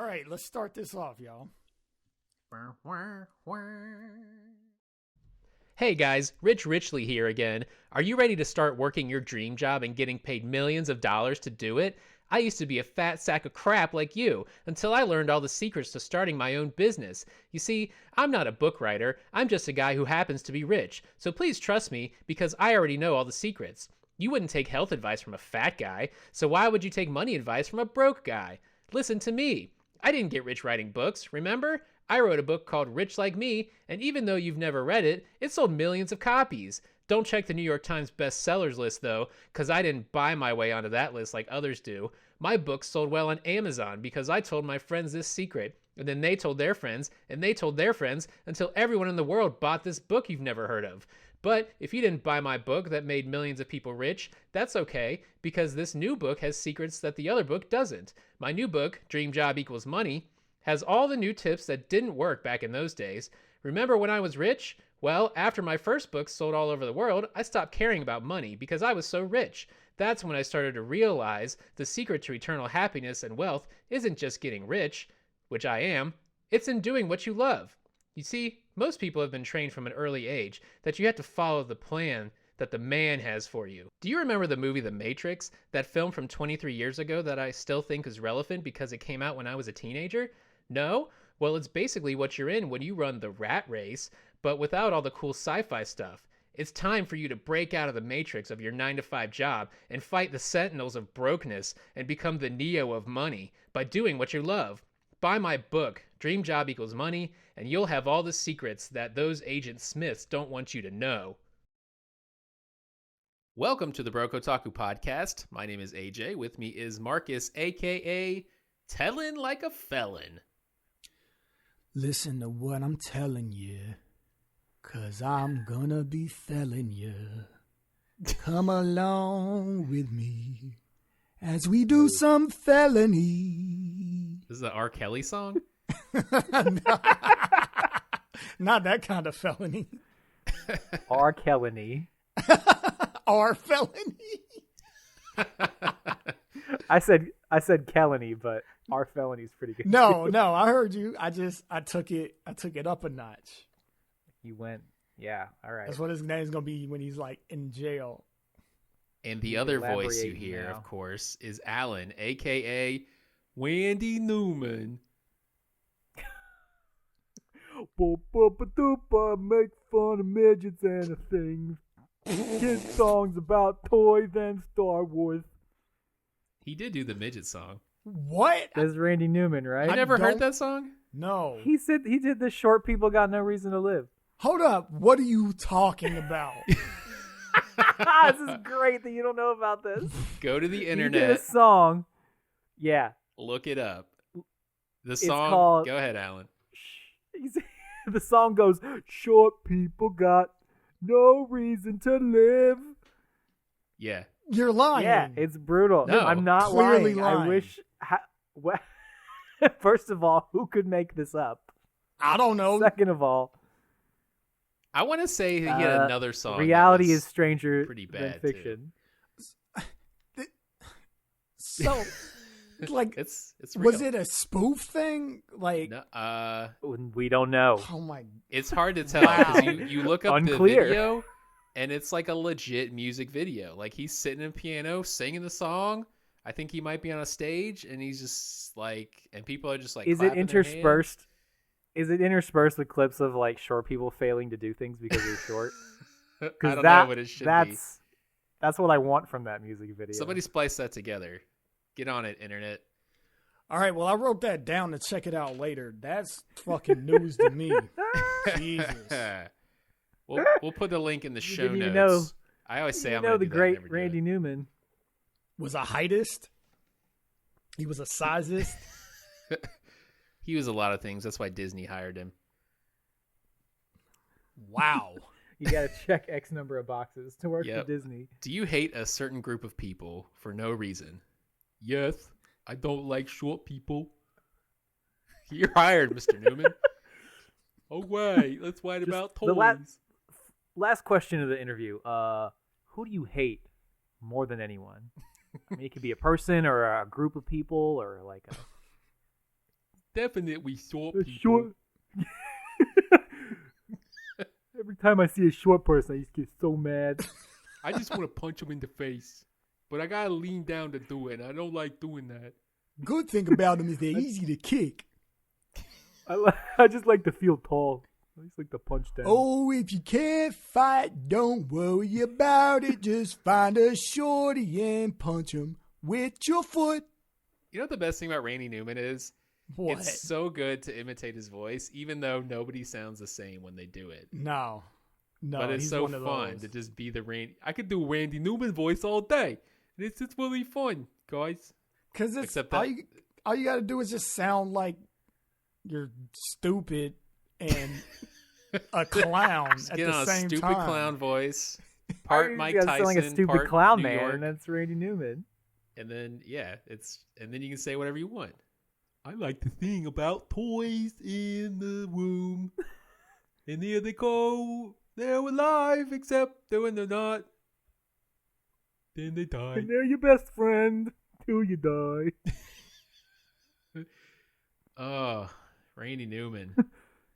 right, let's start this off, y'all. Hey guys, Rich Richley here again. Are you ready to start working your dream job and getting paid millions of dollars to do it? I used to be a fat sack of crap like you until I learned all the secrets to starting my own business. You see, I'm not a book writer, I'm just a guy who happens to be rich. So please trust me because I already know all the secrets. You wouldn't take health advice from a fat guy, so why would you take money advice from a broke guy? Listen to me. I didn't get rich writing books, remember? I wrote a book called Rich Like Me, and even though you've never read it, it sold millions of copies. Don't check the New York Times bestsellers list though, because I didn't buy my way onto that list like others do. My book sold well on Amazon because I told my friends this secret, and then they told their friends, and they told their friends, until everyone in the world bought this book you've never heard of. But if you didn't buy my book that made millions of people rich, that's okay, because this new book has secrets that the other book doesn't. My new book, Dream Job Equals Money, has all the new tips that didn't work back in those days. Remember when I was rich? Well, after my first book sold all over the world, I stopped caring about money because I was so rich. That's when I started to realize the secret to eternal happiness and wealth isn't just getting rich, which I am, it's in doing what you love. You see, most people have been trained from an early age that you have to follow the plan that the man has for you. Do you remember the movie The Matrix, that film from 23 years ago that I still think is relevant because it came out when I was a teenager? No? Well, it's basically what you're in when you run the rat race, but without all the cool sci-fi stuff. It's time for you to break out of the matrix of your 9-to-5 job and fight the sentinels of brokenness and become the Neo of money by doing what you love. Buy my book, Dream Job Equals Money, and you'll have all the secrets that those Agent Smiths don't want you to know. Welcome to the Broke Otaku podcast. My name is AJ. With me is Marcus, a.k.a. Tellin' Like a Felon. Listen to what I'm telling you, 'cause I'm gonna be felling you. Come along with me as we do some felony. This is an R. Kelly song? Not that kind of felony. R. Kelleny. R felony. I said Kelleny, but R felony's pretty good. No, I heard you. I took it up a notch. You went, yeah, all right. That's what his name's gonna be when he's like in jail. And the other voice you hear, of course, is Alan, a.k.a. Wendy Newman. Make fun of midgets and things. Kid songs about toys and Star Wars. He did do the midget song. What? That's Randy Newman, right? You never heard that song? No. He did the short people got no reason to live. Hold up. What are you talking about? This is great that you don't know about this. Go to the internet. He did a song. Yeah. Look it up. The It's song. called- Go ahead, Alan. The song goes, short people got no reason to live. Yeah. You're lying. Yeah, it's brutal. No, I'm not clearly lying. lying. I wish... First of all, who could make this up? I don't know. Second of all... I want to say he had another song. Reality that was is stranger pretty than bad, fiction. So, like, It's was real. it a spoof thing? Like, No, We don't know. oh my. it's hard to tell because you look up Unclear. the video and it's like a legit music video. Like he's sitting in piano singing the song. I think he might be on a stage and he's just like, and people are just like, Is it clapping their hands. interspersed? Is it interspersed with clips of like short people failing to do things because they're short? I Because don't know what it should be. That's what I want from that music video. Somebody splice that together. Get on it, internet. All right, well, I wrote that down to check it out later. That's fucking news to me. Jesus. We'll put the link in the show didn't notes. even know- I always say I'm know going to the do great that, never do Randy it. Newman. Was a heightist. He was a sizist. He was a lot of things. That's why Disney hired him. Wow. You got to check X number of boxes to work Yep. for Disney. Do you hate a certain group of people for no reason? Yes, I don't like short people. You're hired, Mr. Newman. Oh, wait. Let's write about the toys. Last question of the interview. Who do you hate more than anyone? I mean, it could be a person or a group of people or like a Definitely short A people. short. Every time I see a short person, I just get so mad. I just want to punch him in the face. But I gotta lean down to do it. I don't like doing that. Good thing about them is they're easy to kick. I just like to feel tall. I just like to punch down. Oh, if you can't fight, don't worry about it. Just find a shorty and punch him with your foot. You know what the best thing about Randy Newman is? What? It's so good to imitate his voice, even though nobody sounds the same when they do it. No, but it's he's so one of fun those. to just be the Randy. I could do Randy Newman voice all day. It's really fun, guys. Because it's Except all that you got to do is just sound like you're stupid and a clown at get the on a same stupid time. clown voice, part Mike Tyson, sound like a stupid part clown New man, York, and that's Randy Newman. and then and then you can say whatever you want. I like to sing about toys in the womb, and here they go. They're alive, except when they're not. Then they die. And they're your best friend till you die. Oh, Randy Newman. All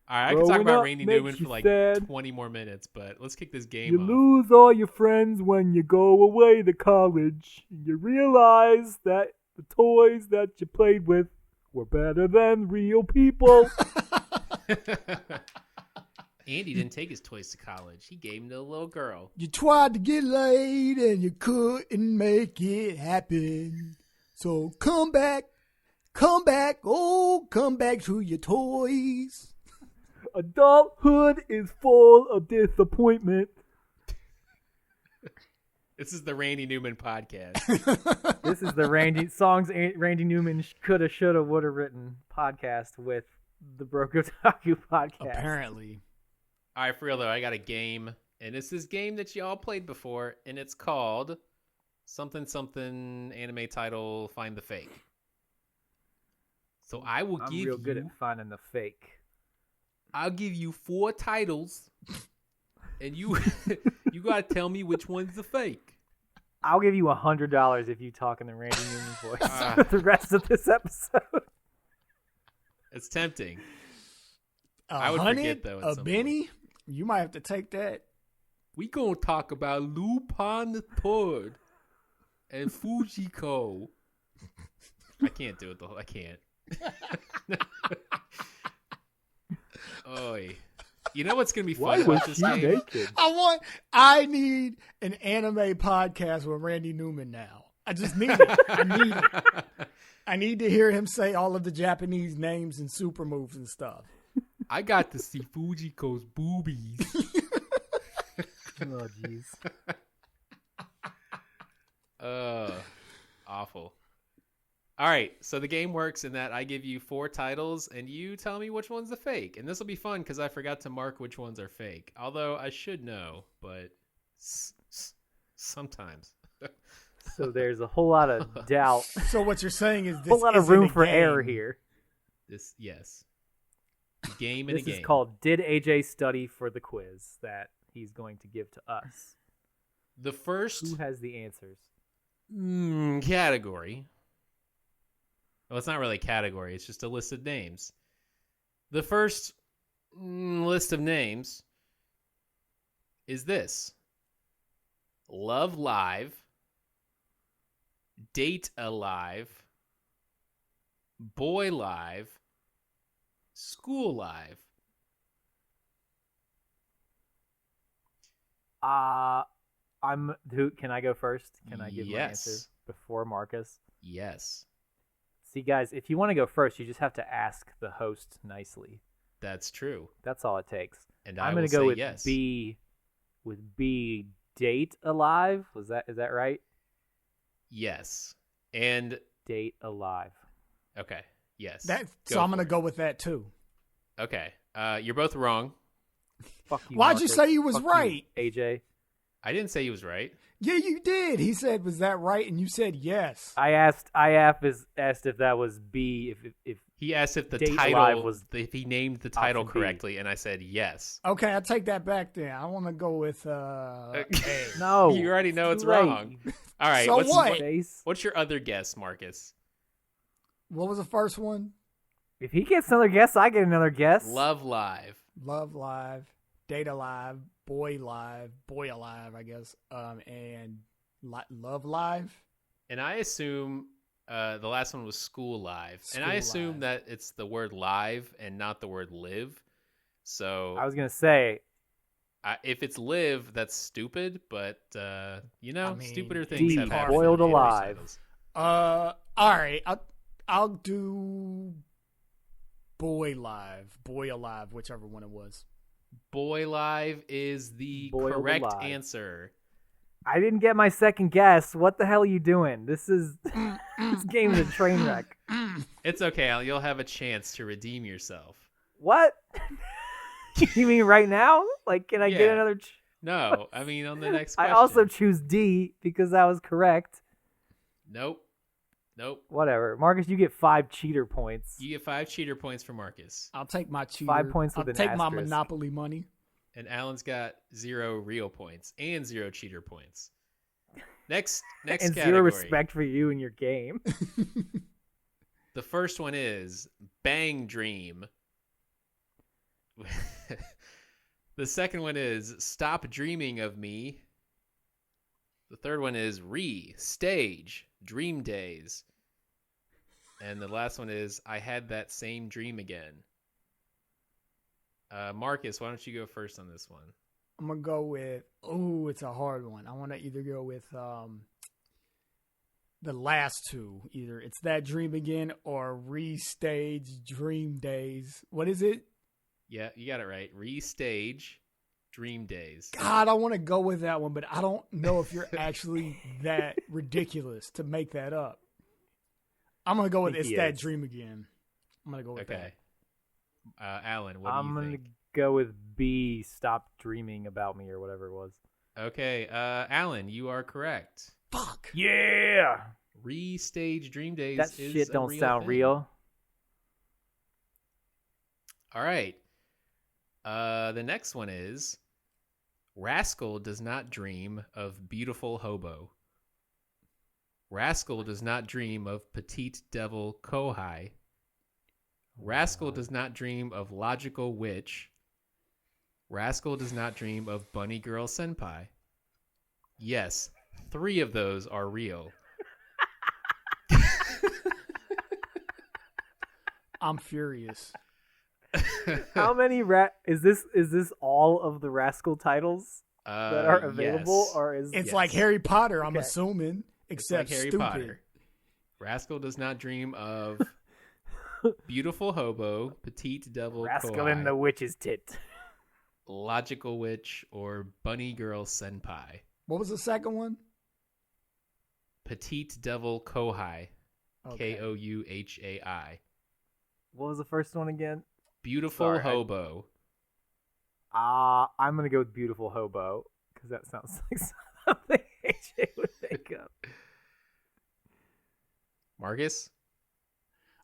right, I can talk about Randy Newman for like 20 more minutes, but let's kick this game off. You lose all your friends when you go away to college. And you realize that the toys that you played with were better than real people. Andy didn't take his toys to college. He gave them to a little girl. You tried to get laid and you couldn't make it happen. So come back, oh, come back to your toys. Adulthood is full of disappointment. This is the Randy Newman podcast. This is the Randy Newman coulda, shoulda, woulda written podcast with the Broke Otaku podcast. Apparently. All right, for real though, I got a game, and it's this game that y'all played before, and it's called something anime title Find the Fake. So I'm real good at finding the fake. I'll give you 4 titles, and you you gotta tell me which one's the fake. I'll give you $100 if you talk in the Randy Newman voice for the rest of this episode. It's tempting. I would forget though. A Benny? You might have to take that. We gonna talk about Lupin III and Fujiko. I can't do it though. I can't. Oy. You know what's gonna be fun about this game? Naked? I need an anime podcast with Randy Newman now. I just need it. I need it. I need to hear him say all of the Japanese names and super moves and stuff. I got to see Fujiko's boobies. Oh, jeez. Awful. All right, so the game works in that I give you 4 titles, and you tell me which one's the fake. And this will be fun because I forgot to mark which ones are fake. Although I should know, but sometimes. So there's a whole lot of doubt. So what you're saying is this a whole lot of room for error here. Yes. Game and this a game. Is called Did AJ Study for the Quiz that he's going to give to us. The first... Who has the answers? Category. Well, it's not really a category. It's just a list of names. The first list of names is this. Love Live, Date Alive, Boy Live, School Live. Can I go first? Can I give my answer before Marcus? Yes. See, guys, if you want to go first, you just have to ask the host nicely. That's true. That's all it takes. And I'm going to go with yes. B. With B, Date Alive. Is that right? Yes. And Date Alive. Okay. Yes. So I'm going to go with that too. Okay. You're both wrong. Fuck you. Why'd Marcus. you say he was Fuck right? You, AJ. I didn't say he was right. Yeah, you did. He said, "Was that right?" And you said yes. I asked if that was B. If he asked if the Date title Alive was if he named the title correctly, and I said yes. Okay, I take that back. Then I want to go with A. No, you already know it's right. wrong. All right. So what's your other guess, Marcus? What was the first one? If he gets another guess, I get another guess. Love Live. Love Live, Data Live, Boy Alive, I guess. And Love Live. And I assume the last one was School Live. And I assume Live. that it's the word live and not the word live. So I was going to say, if it's live, that's stupid. But, stupider things deep have happened. boiled in alive. titles. All right. I'll do Boy Alive, whichever one it was. Boy Live is the Boiled correct alive. answer. I didn't get my second guess. What the hell are you doing? This game is a train wreck. It's okay, Al. You'll have a chance to redeem yourself. What? You mean right now? Like, can I get Yeah. another? No, I mean on the next question. I also choose D because that was correct. Nope. Whatever. Marcus, you get 5 cheater points. You get 5 cheater points for Marcus. I'll take my cheater. 5 points with I'll an take my asterisk. Monopoly money. And Alan's got 0 real points and 0 cheater points. Next and category. 0 respect for you and your game. The first one is Bang Dream. The second one is Stop Dreaming of Me. The third one is Stage Dream Days. And the last one is I Had That Same Dream Again. Marcus, why don't you go first on this one? I'm gonna go with. It's a hard one. I want to either go with the last two. Either it's That Dream Again or Restage Dream Days. What is it? Yeah, you got it right. Stage Dream Days. God, I want to go with that one, but I don't know if you're actually that ridiculous to make that up. I'm gonna go with It's That Dream Again. I'm gonna go with that. Alan, what do I'm you going to think? go with B, Stop Dreaming About Me or whatever it was. Okay, Alan, you are correct. Fuck. Yeah! Stage Dream Days That is shit a don't real sound thing. real. All right. The next one is Rascal does not dream of beautiful hobo. Rascal does not dream of petite devil Kohai. Rascal does not dream of logical witch. Rascal does not dream of bunny girl senpai. Yes, 3 of those are real. I'm furious. How many is this all of the Rascal titles that are available, yes. or is It's Yes. like Harry Potter, I'm Okay. assuming, It's like except Harry stupid. Potter. Rascal does not dream of beautiful hobo, petite devil Rascal Kohai, in the Witch's Tit? logical witch, or bunny girl senpai? What was the second one? Petite devil Kohai. Okay. Kouhai. What was the first one again? Beautiful Sorry, hobo. I'm gonna go with Beautiful Hobo because that sounds like something AJ would make up. Marcus?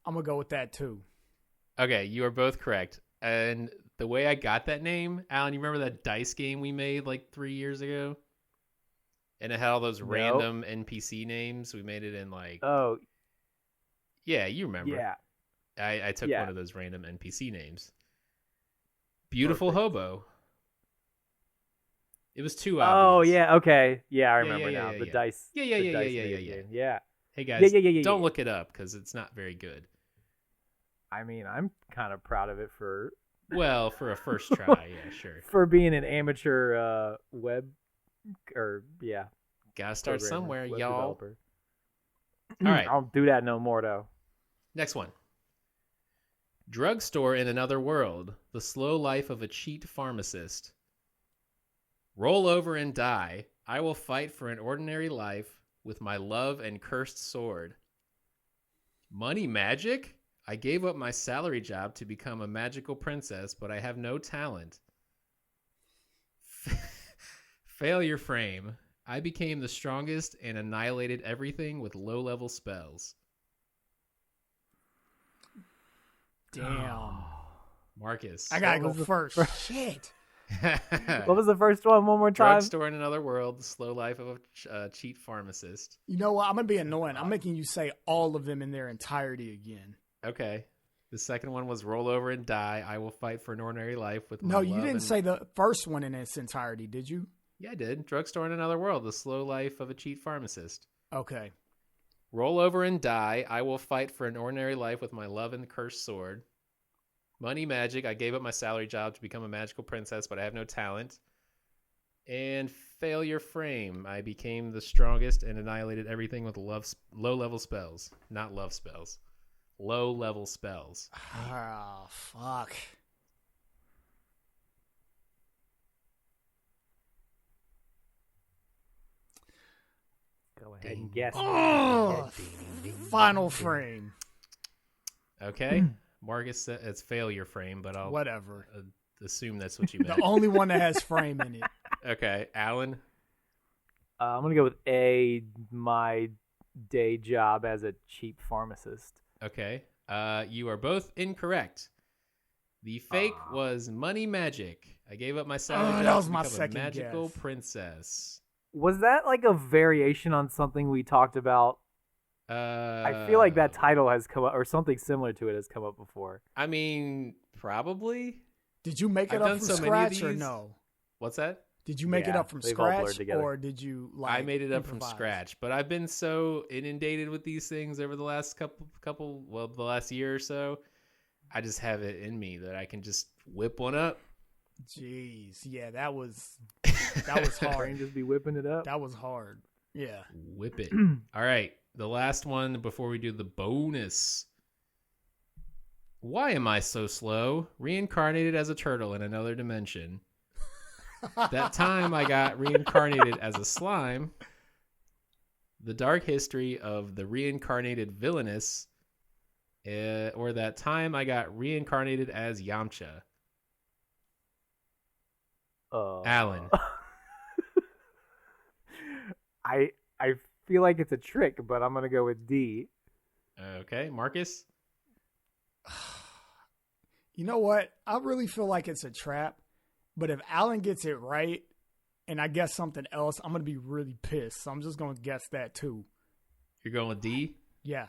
I'm gonna go with that too. Okay, you are both correct. And the way I got that name, Alan, you remember that dice game we made like 3 years ago? And it had all those random NPC names. We made it in like... Oh, Yeah, you remember. yeah. I took Yeah. one of those random NPC names. Beautiful Perfect. hobo. It was too Oh, obvious. yeah. Okay. Yeah, I remember yeah, now. yeah, The yeah. dice. Yeah, the dice yeah. game. Yeah. Hey guys, Yeah. don't look it up because it's not very good. I mean, I'm kind of proud of it for Well, for a first try, yeah, sure. being an amateur web or Gotta start programmer, somewhere, web y'all. developer. All right. I don't do that no more though. Next one. Drugstore in another world. The slow life of a cheat pharmacist. Roll over and die. I will fight for an ordinary life with my love and cursed sword. Money magic? I gave up my salary job to become a magical princess, but I have no talent. Failure frame. I became the strongest and annihilated everything with low-level spells. Damn. Marcus. I gotta What go was the first. Shit. What was the first one? One more time. Drugstore in another world. The slow life of a cheat pharmacist. You know what? I'm gonna be annoying. I'm making you say all of them in their entirety again. Okay. The second one was roll over and die. I will fight for an ordinary life with my No, you love didn't and... say the first one in its entirety, did you? Yeah, I did. Drugstore in Another World. The slow life of a cheat pharmacist. Okay. Roll over and die. I will fight for an ordinary life with my love and cursed sword. Money magic. I gave up my salary job to become a magical princess, but I have no talent. And failure frame. I became the strongest and annihilated everything with low-level spells. Not love spells. Low-level spells. Oh, fuck. Go ahead and guess. Oh, final frame. Okay. Marcus said it's failure frame, but I'll Whatever. Assume that's what you meant. The only one that has frame in it. Okay. Alan? I'm going to go with A, my day job as a cheap pharmacist. Okay. You are both incorrect. The fake was money magic. I gave up my salary that job was to my become a second magical guess. princess. Was that like a variation on something we talked about? I feel like that title has come up, or something similar to it has come up before. I mean, probably. Did you make it I've up done from so many of scratch or these. no? What's that? Did you make it Yeah, up from they've all blurred scratch together. or did you like I made it up from improvise? scratch, but I've been so inundated with these things over the last the last year or so. I just have it in me that I can just whip one up. Jeez. Yeah, that was hard. Brain just be whipping it up. That was hard. Yeah. Whip it. All right. The last one before we do the bonus. Why am I so slow? Reincarnated as a turtle in another dimension. That time I got reincarnated as a slime. The dark history of the reincarnated villainous. Or that time I got reincarnated as Yamcha. Alan. I feel like it's a trick, but I'm gonna go with D. Okay, Marcus? You know what? I really feel like it's a trap, but if Alan gets it right and I guess something else, I'm going to be really pissed. So I'm just going to guess that too. You're going with D? Yeah.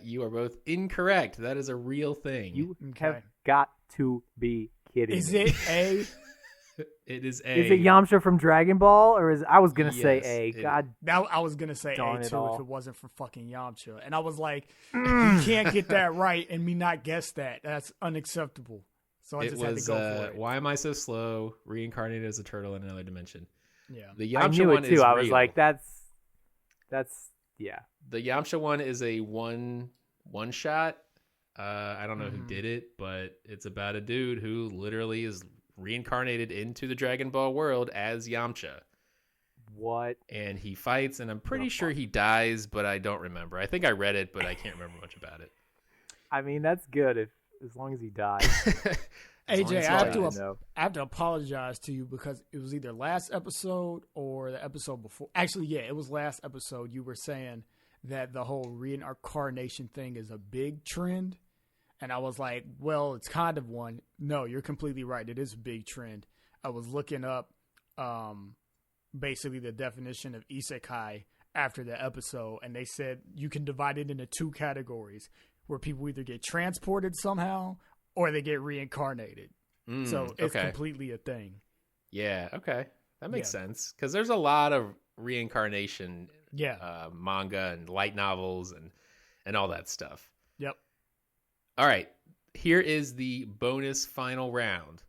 You are both incorrect. That is a real thing. You Okay. have got to be kidding Is me. it A? It is A. Is it Yamcha from Dragon Ball, or is I was gonna say Yes, A? it- God, Now I was gonna say Darn A it too all. if it wasn't for fucking Yamcha, and I was like, you can't get that right and me not guess that. That's unacceptable. So I It just had to was, go for it. Why am I so slow? Reincarnated as a turtle in another dimension. Yeah. The I Yamcha knew one it too. is I was real. like, that's yeah. The Yamcha one is a one shot. I don't know who did it, but it's about a dude who literally is reincarnated into the Dragon Ball world as Yamcha. What? And he fights, and I'm pretty sure he dies, but I don't remember. I think I read it, but I can't remember much about it. I mean, that's good as long as he dies. AJ, as I long have, as to, he dies. I have to apologize to you because it was either last episode or the episode before. Actually, yeah, it was last episode. You were saying that the whole reincarnation thing is a big trend. And I was like, well, it's kind of one. No, you're completely right. It is a big trend. I was looking up basically the definition of isekai after the episode, and they said you can divide it into two categories where people either get transported somehow or they get reincarnated. So it's completely a thing. Yeah, okay. That makes sense. Because there's a lot of reincarnation manga and light novels and all that stuff. Yep. All right, here is the bonus final round.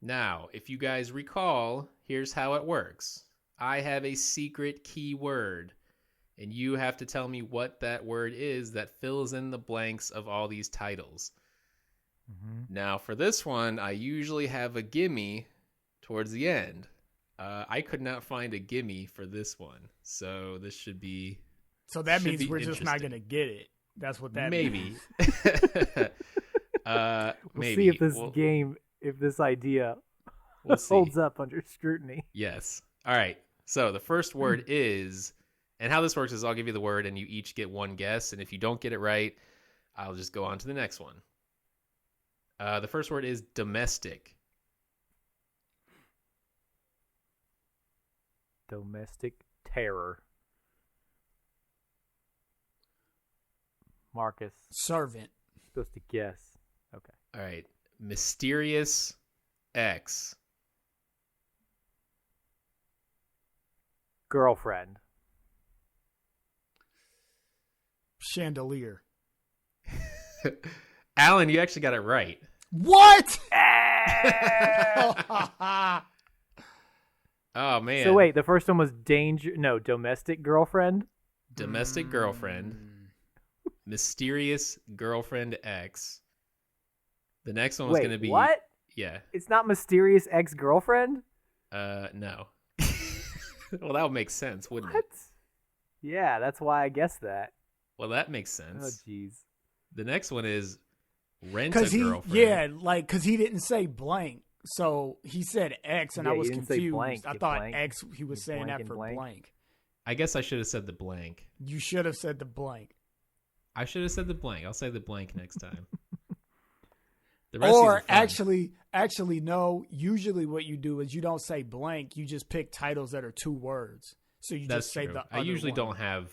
Now, if you guys recall, here's how it works. I have a secret keyword, and you have to tell me what that word is that fills in the blanks of all these titles. Mm-hmm. Now, for this one, I usually have a gimme towards the end. I could not find a gimme for this one, so this should be... So that means we're just not going to get it. That's what that means. We'll see if this idea holds up under scrutiny. Yes. All right. So the first word is, and how this works is I'll give you the word and you each get one guess. And if you don't get it right, I'll just go on to the next one. The first word is domestic. Domestic terror. Marcus. Servant. supposed to guess. Okay. All right. Mysterious X. Girlfriend. Chandelier. Alan, you actually got it right. What? Oh, man. So wait, the first one was domestic girlfriend? Domestic girlfriend. Mysterious girlfriend X. The next one was going to be... what? Yeah. It's not mysterious ex-girlfriend? No. Well, that would make sense, wouldn't What? it? Yeah, that's why I guessed that. Well, that makes Oh, sense. jeez. The next one is rent a girlfriend. Because he didn't say blank. So he said X, and Yeah, I was he didn't say confused. blank. I You thought blank. X, he was You saying blank that and for blank. blank. I guess I should have said the blank. You should have said the blank. I should have said the blank. I'll say the blank next time. The rest of Or these are fun. actually, no. Usually what you do is you don't say blank. You just pick titles that are 2 words. So you That's just say true. the I other usually one. don't have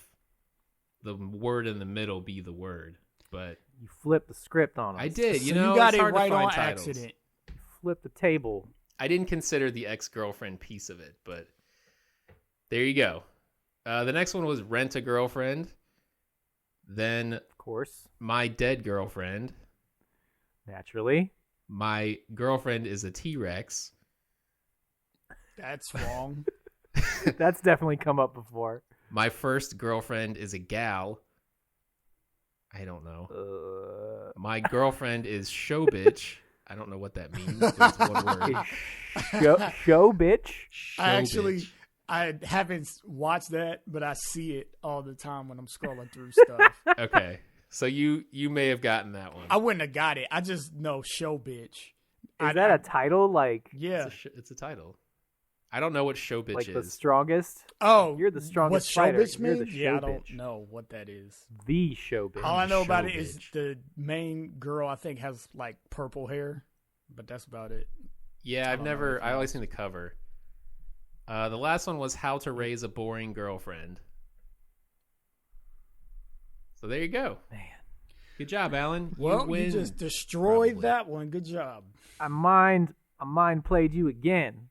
the word in the middle be the word, but You flipped the script on us. I did. So You know, you got it's it hard right to find on titles. accident. You flipped the table. I didn't consider the ex-girlfriend piece of it, but there you go. The next one was rent a girlfriend. Then Of course. my dead girlfriend. Naturally. My girlfriend is a T-Rex. That's wrong. That's definitely come up before. My first girlfriend is a gal. I don't know. My girlfriend is show bitch. I don't know what that means. There's one word. Show bitch. Bitch. I haven't watched that, but I see it all the time when I'm scrolling through stuff. Okay. So you may have gotten that one. I wouldn't have got it. I just know show bitch. Is that a title? Like, Yeah. It's a title. I don't know what show bitch like the is. strongest? Oh, You're the strongest what show fighter. bitch You're mean? the Yeah, I show don't bitch. know what that is. The show bitch. All I know about show it is bitch. the main girl, I think, has like purple hair, but that's about it. Yeah, I don't know anything I always else. seen the cover. The last one was How to Raise a Boring Girlfriend. So there you go. Man. Good job, Alan. Well, win. you just destroyed probably. that one. Good job. I mind played you again.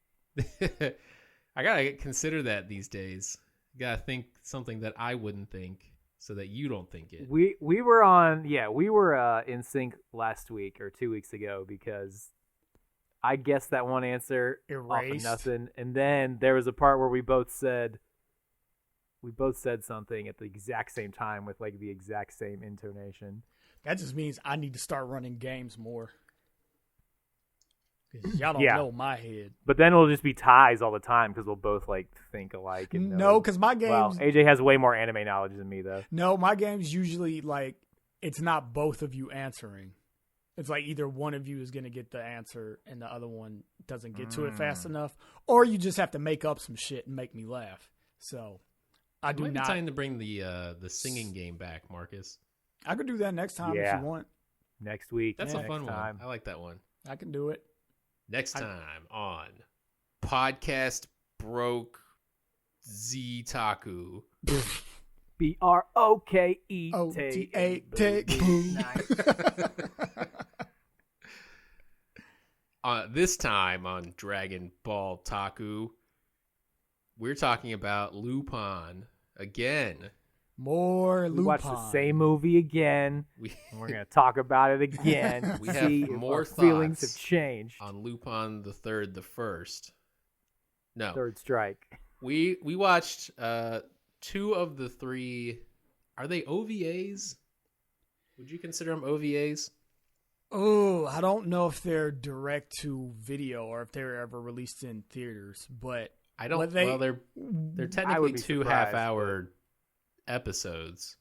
I gotta consider that these days. Gotta think something that I wouldn't think, so that you don't think it. We were in sync last week or 2 weeks ago because I guessed that one answer off of Erased. nothing, and then there was a part where we both said something at the exact same time with like the exact same intonation. That just means I need to start running games more. 'Cause y'all don't Yeah. know my head. But then it'll just be ties all the time because we'll both like think alike. And No, know- because my games. well, AJ has way more anime knowledge than me though. No, my game's usually like it's not both of you answering. It's like either one of you is going to get the answer and the other one doesn't get to it fast enough, or you just have to make up some shit and make me laugh. So I It do might be not. time to bring the singing game back, Marcus. I could do that next time if Yeah. you want. Next week. That's next a fun time. one. I like that one. I can do it. Next time on Podcast Broke Ztaku. BROKE. OTA take boo. This time on Dragon Ball Taku, we're talking about Lupin again. More We Lupin. watched the same movie again. We And we're gonna talk about it again. We have see if more our feelings thoughts have changed. on Lupin the Third, the First. No, Third strike. we watched 2 of the 3. Are they OVAs? Would you consider them OVAs? Oh, I don't know if they're direct to video or if they were ever released in theaters, but I don't. Well, they- well, they're I technically would be 2 surprised, half-hour episodes.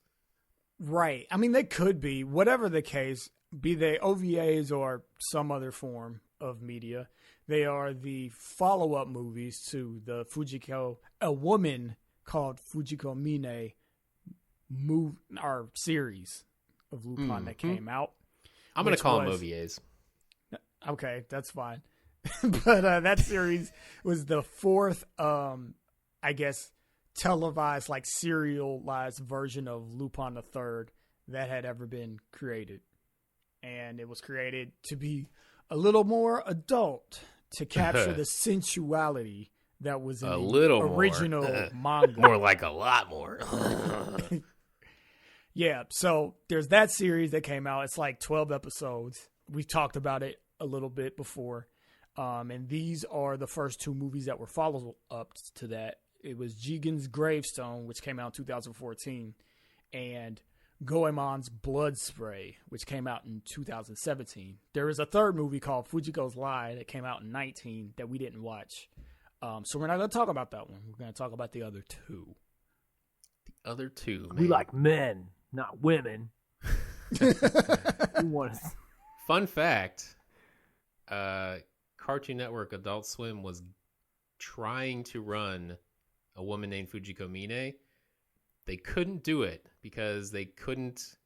right. I mean, they could be. Whatever the case, be they OVAs or some other form of media, they are the follow-up movies to the Fujiko, a woman called Fujiko Mine series of Lupin that came out. I'm going to Which call them was- OVAs. Okay, that's fine. But that series was the 4th, I guess, televised, like serialized version of Lupin III that had ever been created. and it was created to be a little more adult to capture the sensuality that was in the original manga. More like a lot more. Yeah, so there's that series that came out. It's like 12 episodes. We talked about it a little bit before. And these are the first two movies that were follow-ups to that. It was Jigen's Gravestone, which came out in 2014, and Goemon's Bloodspray, which came out in 2017. There is a third movie called Fujiko's Lie that came out in 2019 that we didn't watch. So we're not going to talk about that one. We're going to talk about the other two. The other two, man. We like men, not women. Fun fact, Cartoon Network Adult Swim was trying to run A Woman Named Fujiko Mine. They couldn't do it because they couldn't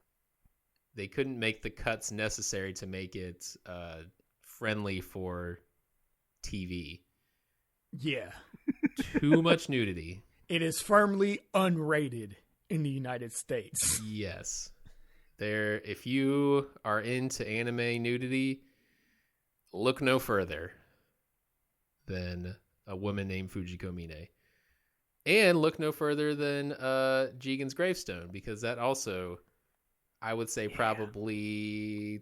make the cuts necessary to make it friendly for TV. Yeah. Too much nudity. It is firmly unrated in the United States. Yes. If you are into anime nudity, look no further than A Woman Named Fujiko Mine. And look no further than Jigen's Gravestone, because that also, I would say, probably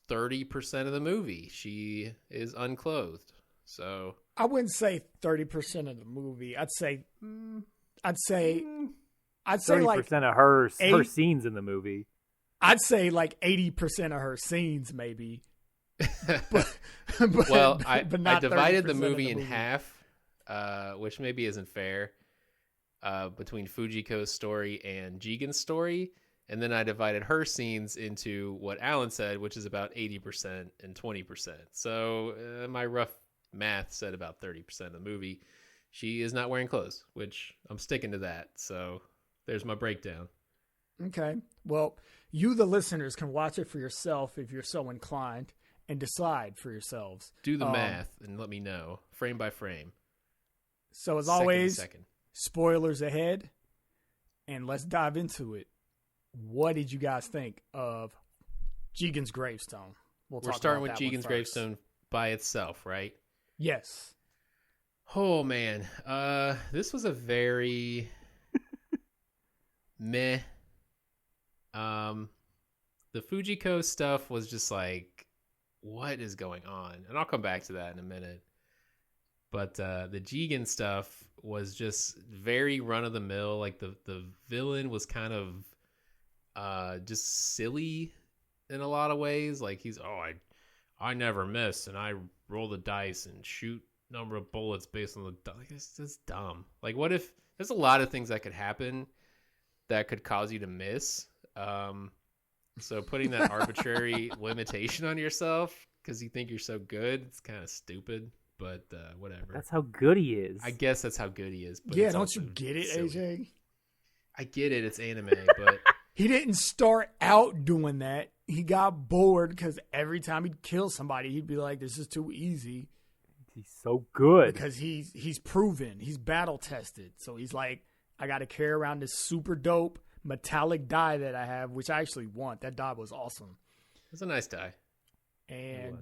30% of the movie, she is unclothed. So I wouldn't say 30% of the movie. I'd say 30% like of her scenes in the movie. I'd say like 80% of her scenes, maybe. Well, I not divided the 30% movie in half, which maybe isn't fair, between Fujiko's story and Jigen's story. And then I divided her scenes into what Alan said, which is about 80% and 20%. So my rough math said about 30% of the movie. She is not wearing clothes, which I'm sticking to that. So there's my breakdown. Okay. Well, you, the listeners, can watch it for yourself if you're so inclined and decide for yourselves. Do the math and let me know, frame by frame. So as always, spoilers ahead, and let's dive into it. What did you guys think of Jigen's Gravestone? We're starting with Jigen's Gravestone by itself, right? Yes. Oh, man. This was a very meh. The Fujiko stuff was just like, what is going on? And I'll come back to that in a minute. But the Jigen stuff was just very run-of-the-mill. Like, the villain was kind of just silly in a lot of ways. Like, he's, I never miss, and I roll the dice and shoot number of bullets based on the dice. It's just dumb. Like, what if there's a lot of things that could happen that could cause you to miss? So putting that arbitrary limitation on yourself because you think you're so good, it's kind of stupid, but whatever. That's how good he is. I guess that's how good he is. But yeah, don't you get it, silly. AJ? I get it. It's anime, but... He didn't start out doing that. He got bored because every time he'd kill somebody, he'd be like, this is too easy. He's so good. Because he's proven. He's battle-tested. So he's like, I got to carry around this super dope metallic die that I have, which I actually want. That die was awesome. It's a nice die. And,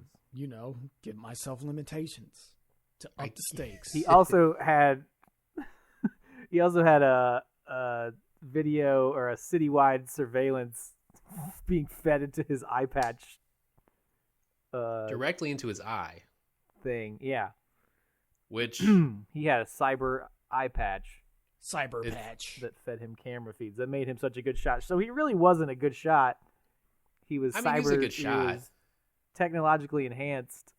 give myself limitations to up the stakes. He also had a video or a citywide surveillance being fed into his eye patch. Directly into his eye. Thing, yeah. Which... he had a cyber eye patch. Patch that fed him camera feeds that made him such a good shot. So he really wasn't a good shot. He was he's a good shot. He was technologically enhanced.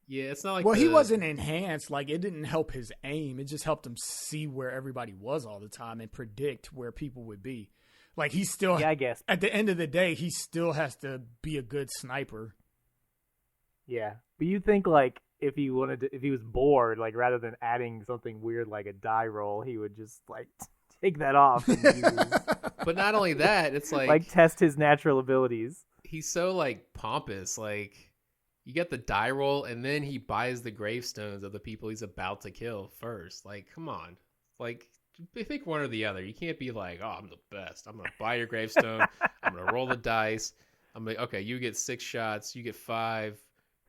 Yeah, it's not like he wasn't enhanced. Like, it didn't help his aim. It just helped him see where everybody was all the time and predict where people would be. Like, he still... Yeah, I guess. At the end of the day, he still has to be a good sniper. Yeah. But you think, like, if he was bored, like, rather than adding something weird like a die roll, he would just, like, take that off and But not only that, it's like test his natural abilities. He's so, like, pompous. Like, you get the die roll, and then he buys the gravestones of the people he's about to kill first. Like, come on. Like, pick one or the other. You can't be like, I'm the best. I'm going to buy your gravestone. I'm going to roll the dice. I'm like, okay, you get 6 shots, you get 5,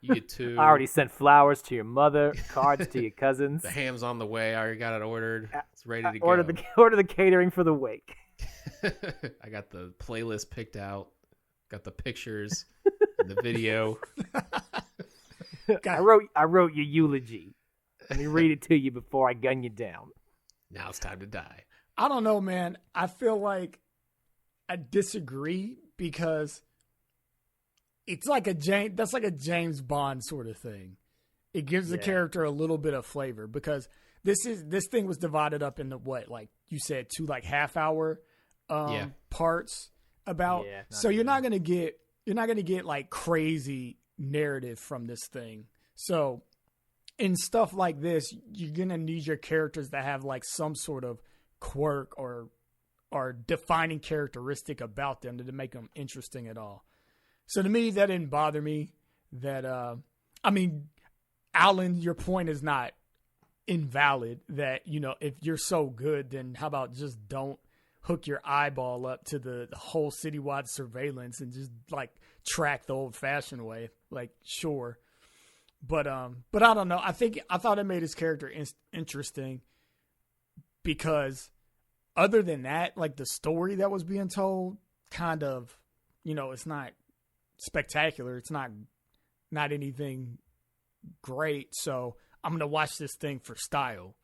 you get 2. I already sent flowers to your mother, cards to your cousins. The ham's on the way. I already got it ordered. It's ready to go. Order the catering for the wake. I got the playlist picked out. Got the pictures and the video. I wrote your eulogy. Let me read it to you before I gun you down. Now it's time to die. I don't know, man. I feel like I disagree because it's like that's like a James Bond sort of thing. It gives the character a little bit of flavor because this thing was divided up into what, like you said, 2 like half-hour parts about. Yeah, so you're not gonna get like crazy narrative from this thing. So in stuff like this, you're gonna need your characters to have like some sort of quirk or defining characteristic about them to make them interesting at all. So to me, that didn't bother me. That I mean, Alan, your point is not invalid. That, you know, if you're so good, then how about just don't hook your eyeball up to the whole citywide surveillance and just like track the old-fashioned way. Like, sure, but I don't know. I thought it made his character interesting because other than that, like the story that was being told, kind of, you know, it's not spectacular. It's not anything great. So I'm gonna watch this thing for style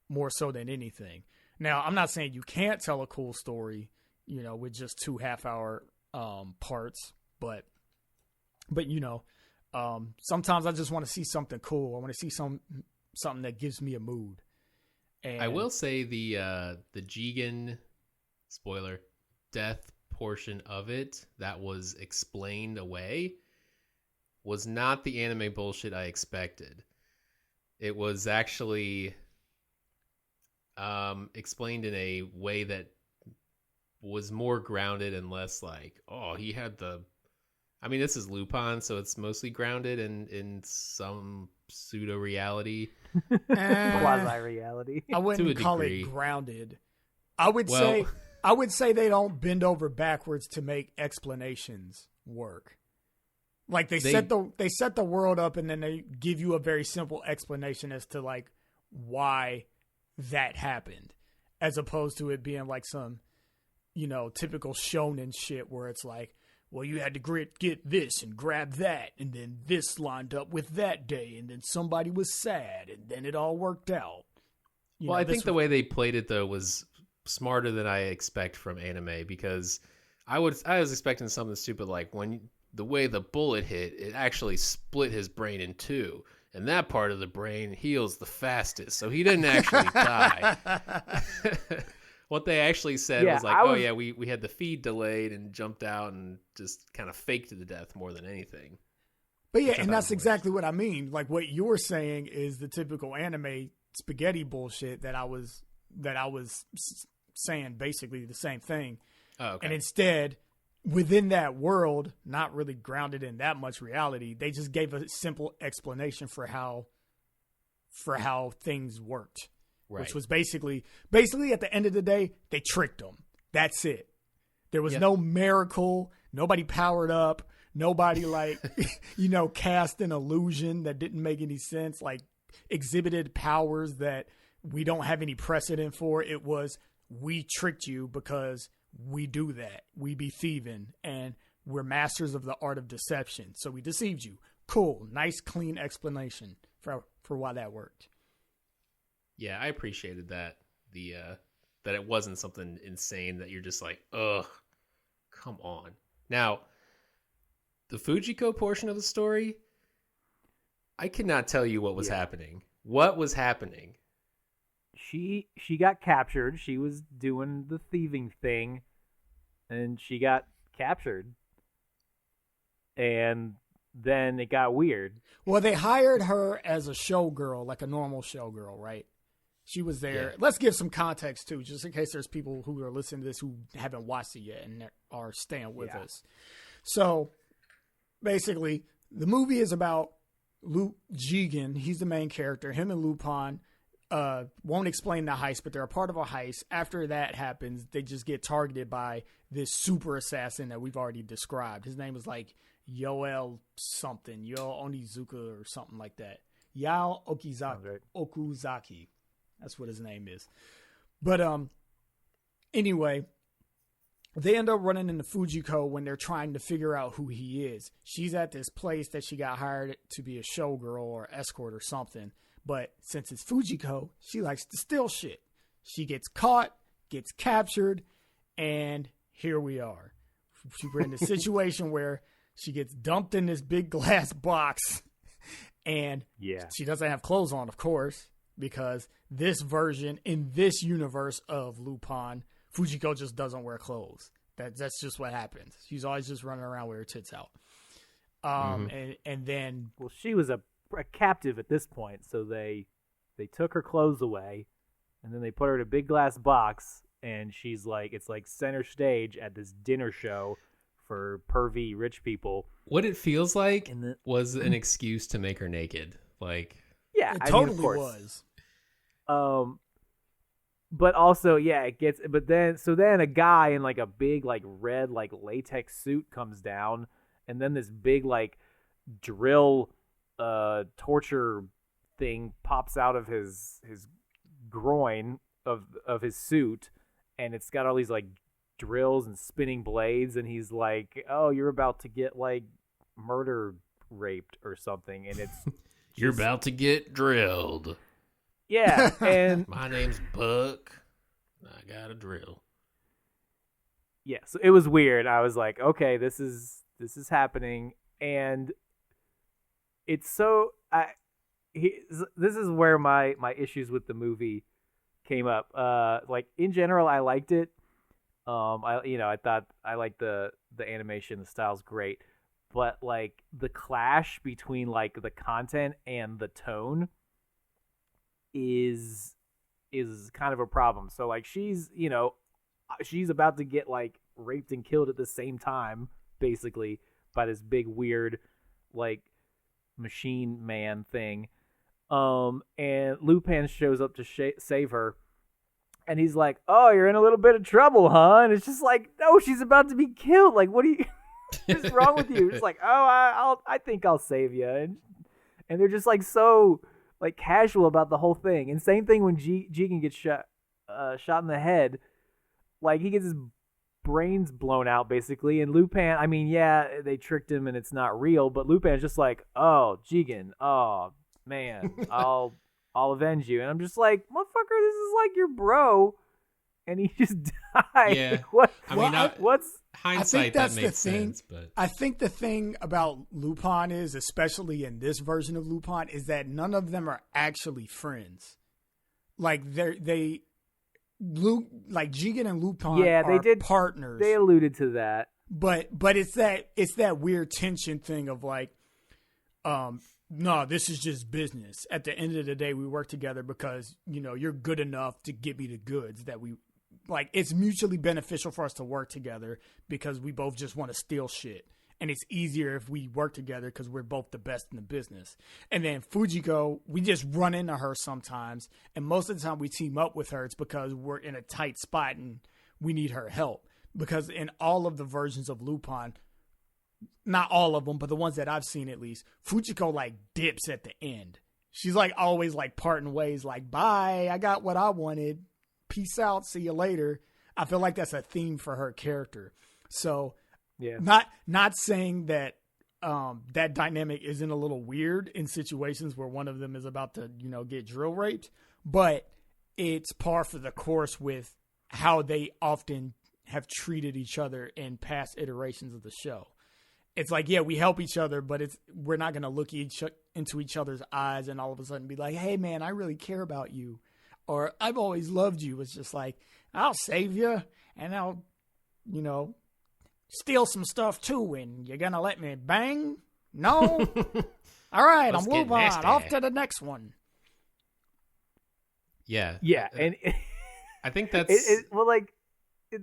more so than anything. Now, I'm not saying you can't tell a cool story, you know, with just 2 half-hour parts, but you know, sometimes I just want to see something cool. I want to see something that gives me a mood. And I will say the Jigen, spoiler, death portion of it that was explained away was not the anime bullshit I expected. It was actually explained in a way that was more grounded and less like, oh, he had the... I mean, this is Lupin, so it's mostly grounded in some pseudo-reality. Quasi-reality. I wouldn't call it grounded. I would say they don't bend over backwards to make explanations work. Like they set the world up and then they give you a very simple explanation as to like why that happened, as opposed to it being like some, you know, typical shonen shit where it's like, well, you had to get this and grab that, and then this lined up with that day, and then somebody was sad, and then it all worked out. I think the way they played it though was smarter than I expect from anime, because I was expecting something stupid like when the way the bullet hit, it actually split his brain in 2. And that part of the brain heals the fastest, so he didn't actually die. What they actually said was like, we had the feed delayed and jumped out and just kind of faked the death more than anything. But yeah, and that's exactly what I mean. Like what you're saying is the typical anime spaghetti bullshit that I was saying basically the same thing. Oh, okay. And instead, within that world, not really grounded in that much reality, they just gave a simple explanation for how things worked. Right. Which was basically at the end of the day, they tricked them. That's it. There was no miracle. Nobody powered up. Nobody like, you know, cast an illusion that didn't make any sense. Like exhibited powers that we don't have any precedent for. It was, we tricked you because we do that. We be thieving and we're masters of the art of deception. So we deceived you. Cool. Nice, clean explanation for why that worked. Yeah, I appreciated that. That it wasn't something insane that you're just like, ugh, come on. Now, the Fujiko portion of the story, I cannot tell you what was happening. What was happening? She got captured. She was doing the thieving thing, and she got captured. And then it got weird. Well, they hired her as a showgirl, like a normal showgirl, right? She was there. Yeah. Let's give some context, too, just in case there's people who are listening to this who haven't watched it yet and are staying with us. So, basically, the movie is about Jigen. He's the main character. Him and Lupin won't explain the heist, but they're a part of a heist. After that happens, they just get targeted by this super assassin that we've already described. His name is like Yoel something, Yoel Onizuka or something like that. Yao Okuzaki. That's what his name is. But anyway, they end up running into Fujiko when they're trying to figure out who he is. She's at this place that she got hired to be a showgirl or escort or something. But since it's Fujiko, she likes to steal shit. She gets caught, gets captured, and here we are. We're in a situation where she gets dumped in this big glass box, and she doesn't have clothes on, of course, because this version, in this universe of Lupin, Fujiko just doesn't wear clothes. That's just what happens. She's always just running around with her tits out. And then... Well, she was a captive at this point, so they took her clothes away, and then they put her in a big glass box, and she's like, it's like center stage at this dinner show for pervy rich people. What it feels like was an excuse to make her naked. Like, yeah, it totally was. But also, it gets. But then a guy in like a big like red like latex suit comes down, and then this big like drill torture thing pops out of his groin of his suit, and it's got all these like drills and spinning blades, and he's like, "Oh, you're about to get like murder raped or something," and it's you're about to get drilled. Yeah, and my name's Buck. I got a drill. Yeah, so it was weird. I was like, okay, this is happening, and it's so this is where my issues with the movie came up. Like in general, I liked it. I thought I liked the animation, the style's great, but like the clash between like the content and the tone is kind of a problem. So like she's about to get like raped and killed at the same time, basically, by this big weird like machine man thing. And Lupin shows up to save her, and he's like, "Oh, you're in a little bit of trouble, huh?" And it's just like, no, she's about to be killed. Like, what are you? What's wrong with you? It's like, oh, I think I'll save you, and they're just like so like casual about the whole thing. And same thing when Jigen gets shot in the head, like he gets his brains blown out basically. And Lupin, I mean, yeah, they tricked him and it's not real, but Lupin's just like, "Oh, Jigen, oh man, I'll avenge you." And I'm just like, motherfucker, this is like your bro, and he just died. Yeah. What? I mean, what's hindsight? That makes sense. But I think the thing about Lupin is, especially in this version of Lupin, is that none of them are actually friends. Like like Jigen and Lupin are partners. They alluded to that. But it's that weird tension thing of like, no, this is just business. At the end of the day, we work together because, you're good enough to get me the goods that we like. It's mutually beneficial for us to work together because we both just want to steal shit. And it's easier if we work together because we're both the best in the business. And then Fujiko, we just run into her sometimes. And most of the time we team up with her, it's because we're in a tight spot and we need her help. Because in all of the versions of Lupin, not all of them, but the ones that I've seen at least, Fujiko like dips at the end. She's like always like parting ways, like, bye, I got what I wanted. Peace out. See you later. I feel like that's a theme for her character. So yeah, not saying that that dynamic isn't a little weird in situations where one of them is about to, get drill raped, but it's par for the course with how they often have treated each other in past iterations of the show. It's like, yeah, we help each other, but we're not going to look into each other's eyes and all of a sudden be like, "Hey, man, I really care about you," or "I've always loved you." It's just like, "I'll save you, and I'll, steal some stuff too, and you're going to let me bang? No? All right, I'm moving on. Off to the next one." Yeah. Yeah, and I think that's...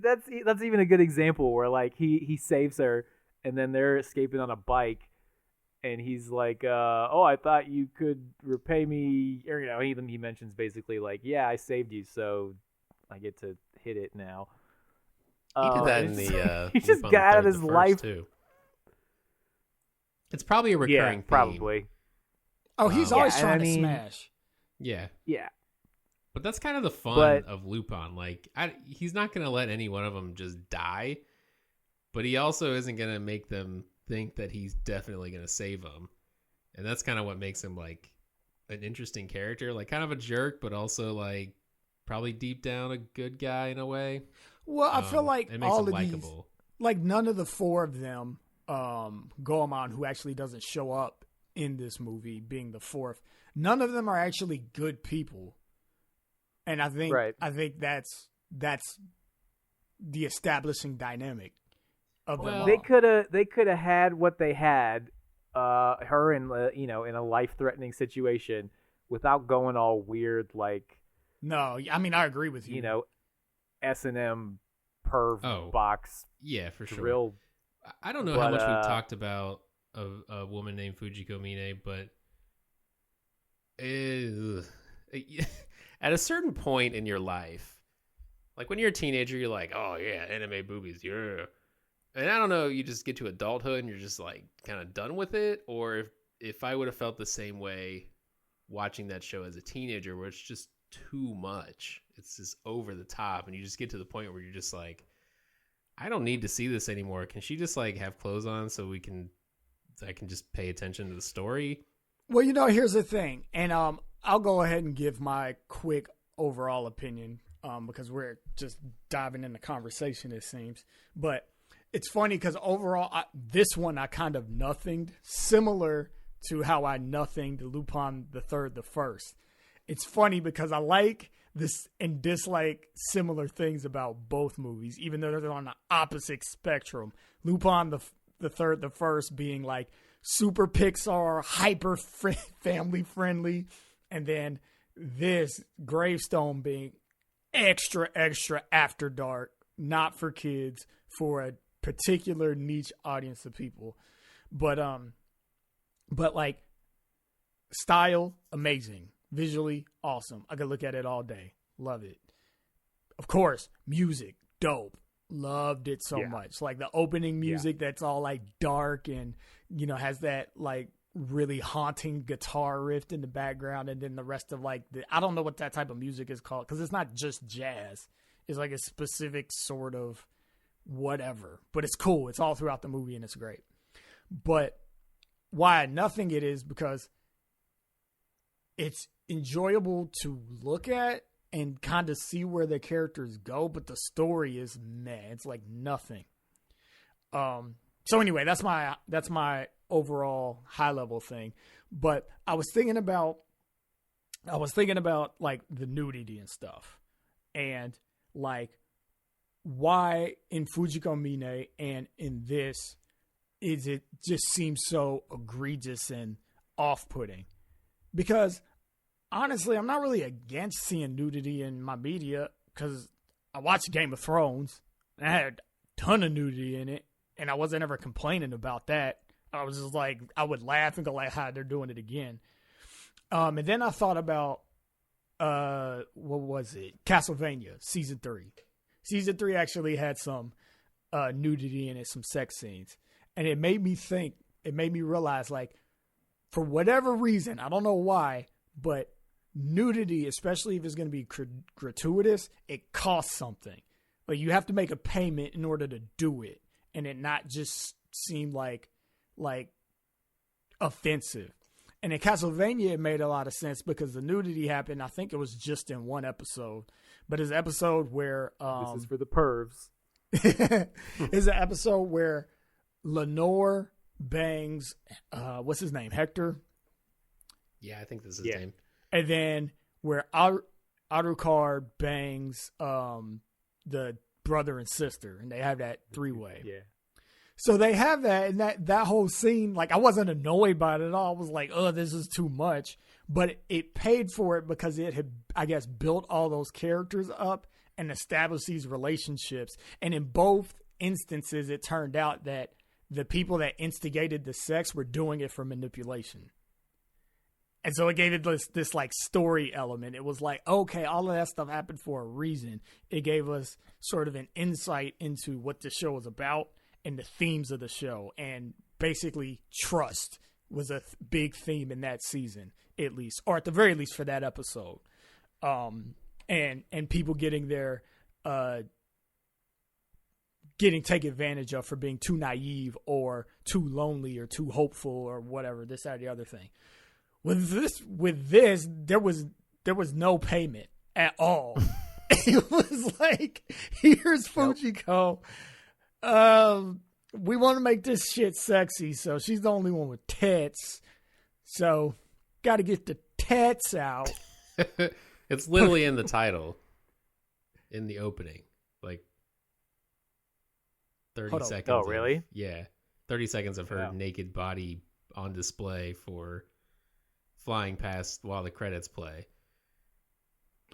that's even a good example where, like, he saves her, and then they're escaping on a bike, and he's like, "Oh, I thought you could repay me," or he mentions basically like, "Yeah, I saved you, so I get to hit it now." He did that in the. He just got out of his life too. It's probably a recurring theme. Probably. Oh, he's always trying to smash. Yeah. Yeah. But that's kind of the fun of Lupin. Like, he's not going to let any one of them just die, but he also isn't going to make them think that he's definitely going to save them. And that's kind of what makes him, like, an interesting character. Like, kind of a jerk, but also, like, probably deep down a good guy in a way. Well, I feel like it makes all him of these, likable. like, none of the four of them, Goemon, who actually doesn't show up in this movie, being the fourth, none of them are actually good people. And I think that's the establishing dynamic of them all. They could have had what they had, her in in a life-threatening situation without going all weird, like. No, I mean I agree with you. S&M perv box. Yeah, for sure. Drill. I don't know how much we've talked about a woman named Fujiko Mine, but at a certain point in your life, like when you're a teenager, you're like, oh yeah, anime boobies, yeah. And I don't know, you just get to adulthood and you're just like kind of done with it. Or if I would have felt the same way watching that show as a teenager, where it's just too much, it's just over the top, and you just get to the point where you're just like, I don't need to see this anymore. Can she just like have clothes on so I can just pay attention to the story? Well, here's the thing, and I'll go ahead and give my quick overall opinion because we're just diving into conversation, it seems. But it's funny because overall, this one I kind of nothinged, similar to how I nothinged Lupin III the First. It's funny because I like this and dislike similar things about both movies, even though they're on the opposite spectrum. Lupin the Third, the First being like super Pixar, hyper family friendly, and then this Gravestone being extra after dark, not for kids, for a particular niche audience of people. But like style, amazing. Visually, awesome. I could look at it all day. Love it. Of course, music, dope. Loved it so much. Like the opening music that's all like dark and, has that like really haunting guitar riff in the background. And then the rest of like, I don't know what that type of music is called because it's not just jazz. It's like a specific sort of whatever. But it's cool. It's all throughout the movie and it's great. But why nothing it is because it's enjoyable to look at and kind of see where the characters go, but the story is meh. It's like nothing. So anyway, that's my overall high level thing. But I was thinking about like the nudity and stuff, and like why in Fujiko Mine and in this is it just seems so egregious and off-putting. Because honestly, I'm not really against seeing nudity in my media because I watched Game of Thrones and I had a ton of nudity in it, and I wasn't ever complaining about that. I was just like, I would laugh and go like, "Hi, they're doing it again." And then I thought about what was it? Castlevania season 3. Season 3 actually had some nudity in it, some sex scenes, and it made me realize like, for whatever reason, I don't know why, but nudity, especially if it's going to be gratuitous, it costs something. Like you have to make a payment in order to do it, and it not just seem like offensive. And in Castlevania, it made a lot of sense because the nudity happened. I think it was just in one episode, but it's an episode where this is for the pervs. It's an episode where Lenore bangs what's his name, Hector. Yeah, I think this is his name. And then where Alucard bangs the brother and sister, and they have that 3-way. Yeah. So they have that, and that whole scene, like I wasn't annoyed by it at all. I was like, oh, this is too much. But it paid for it because it had, I guess, built all those characters up and established these relationships. And in both instances, it turned out that the people that instigated the sex were doing it for manipulation. And so it gave it this like story element. It was like, okay, all of that stuff happened for a reason. It gave us sort of an insight into what the show is about and the themes of the show. And basically trust was a big theme in that season, at least, or at the very least for that episode. And people getting their, getting taken advantage of for being too naive or too lonely or too hopeful or whatever, this, that, or the other thing. With this, there was no payment at all. It was like, here's Fujiko. We want to make this shit sexy, so she's the only one with tits. So, got to get the tits out. It's literally in the title, in the opening, like 30 seconds. Oh, really? Yeah, 30 seconds of her naked body on display for flying past while the credits play.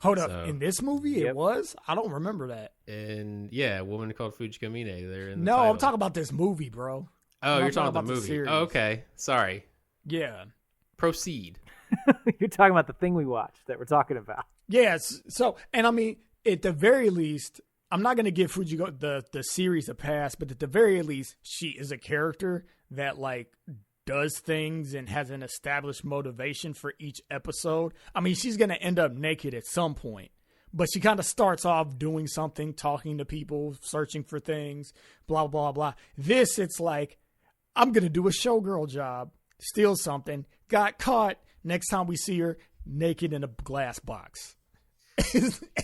Hold up, in this movie it was? I don't remember that. And yeah, a woman called Fujiko Mine. They're in the No, title. I'm talking about this movie, bro. Oh, you're talking about the movie. Oh, okay. Sorry. Yeah. Proceed. You're talking about the thing we watched that we're talking about. Yes. So, and I mean, at the very least, I'm not going to give Fujiko the series a pass, but at the very least, she is a character that like does things and has an established motivation for each episode. I mean, she's going to end up naked at some point, but she kind of starts off doing something, talking to people, searching for things, blah, blah, blah. This, it's like, I'm going to do a showgirl job, steal something, got caught. Next time we see her, naked in a glass box.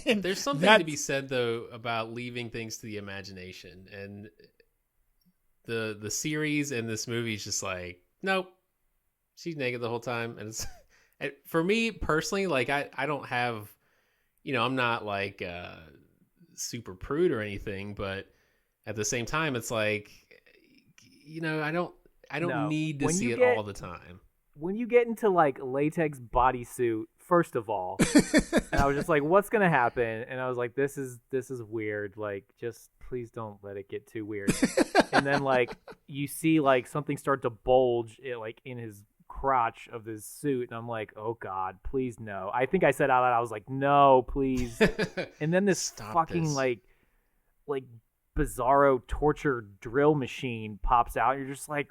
And there's something to be said, though, about leaving things to the imagination. And the series and this movie is just like, nope, she's naked the whole time. And it's, for me personally, like I don't have, I'm not like super prude or anything, but at the same time, it's like, I don't need to see it all the time. When you get into like latex bodysuit, first of all, and I was just like, what's gonna happen? And I was like, this is weird. Like, just please don't let it get too weird. And then like you see like something start to bulge like in his crotch of his suit, and I'm like, oh god, please no. I think I said out loud, I was like, no, please. And then this fucking like bizarro torture drill machine pops out, and you're just like,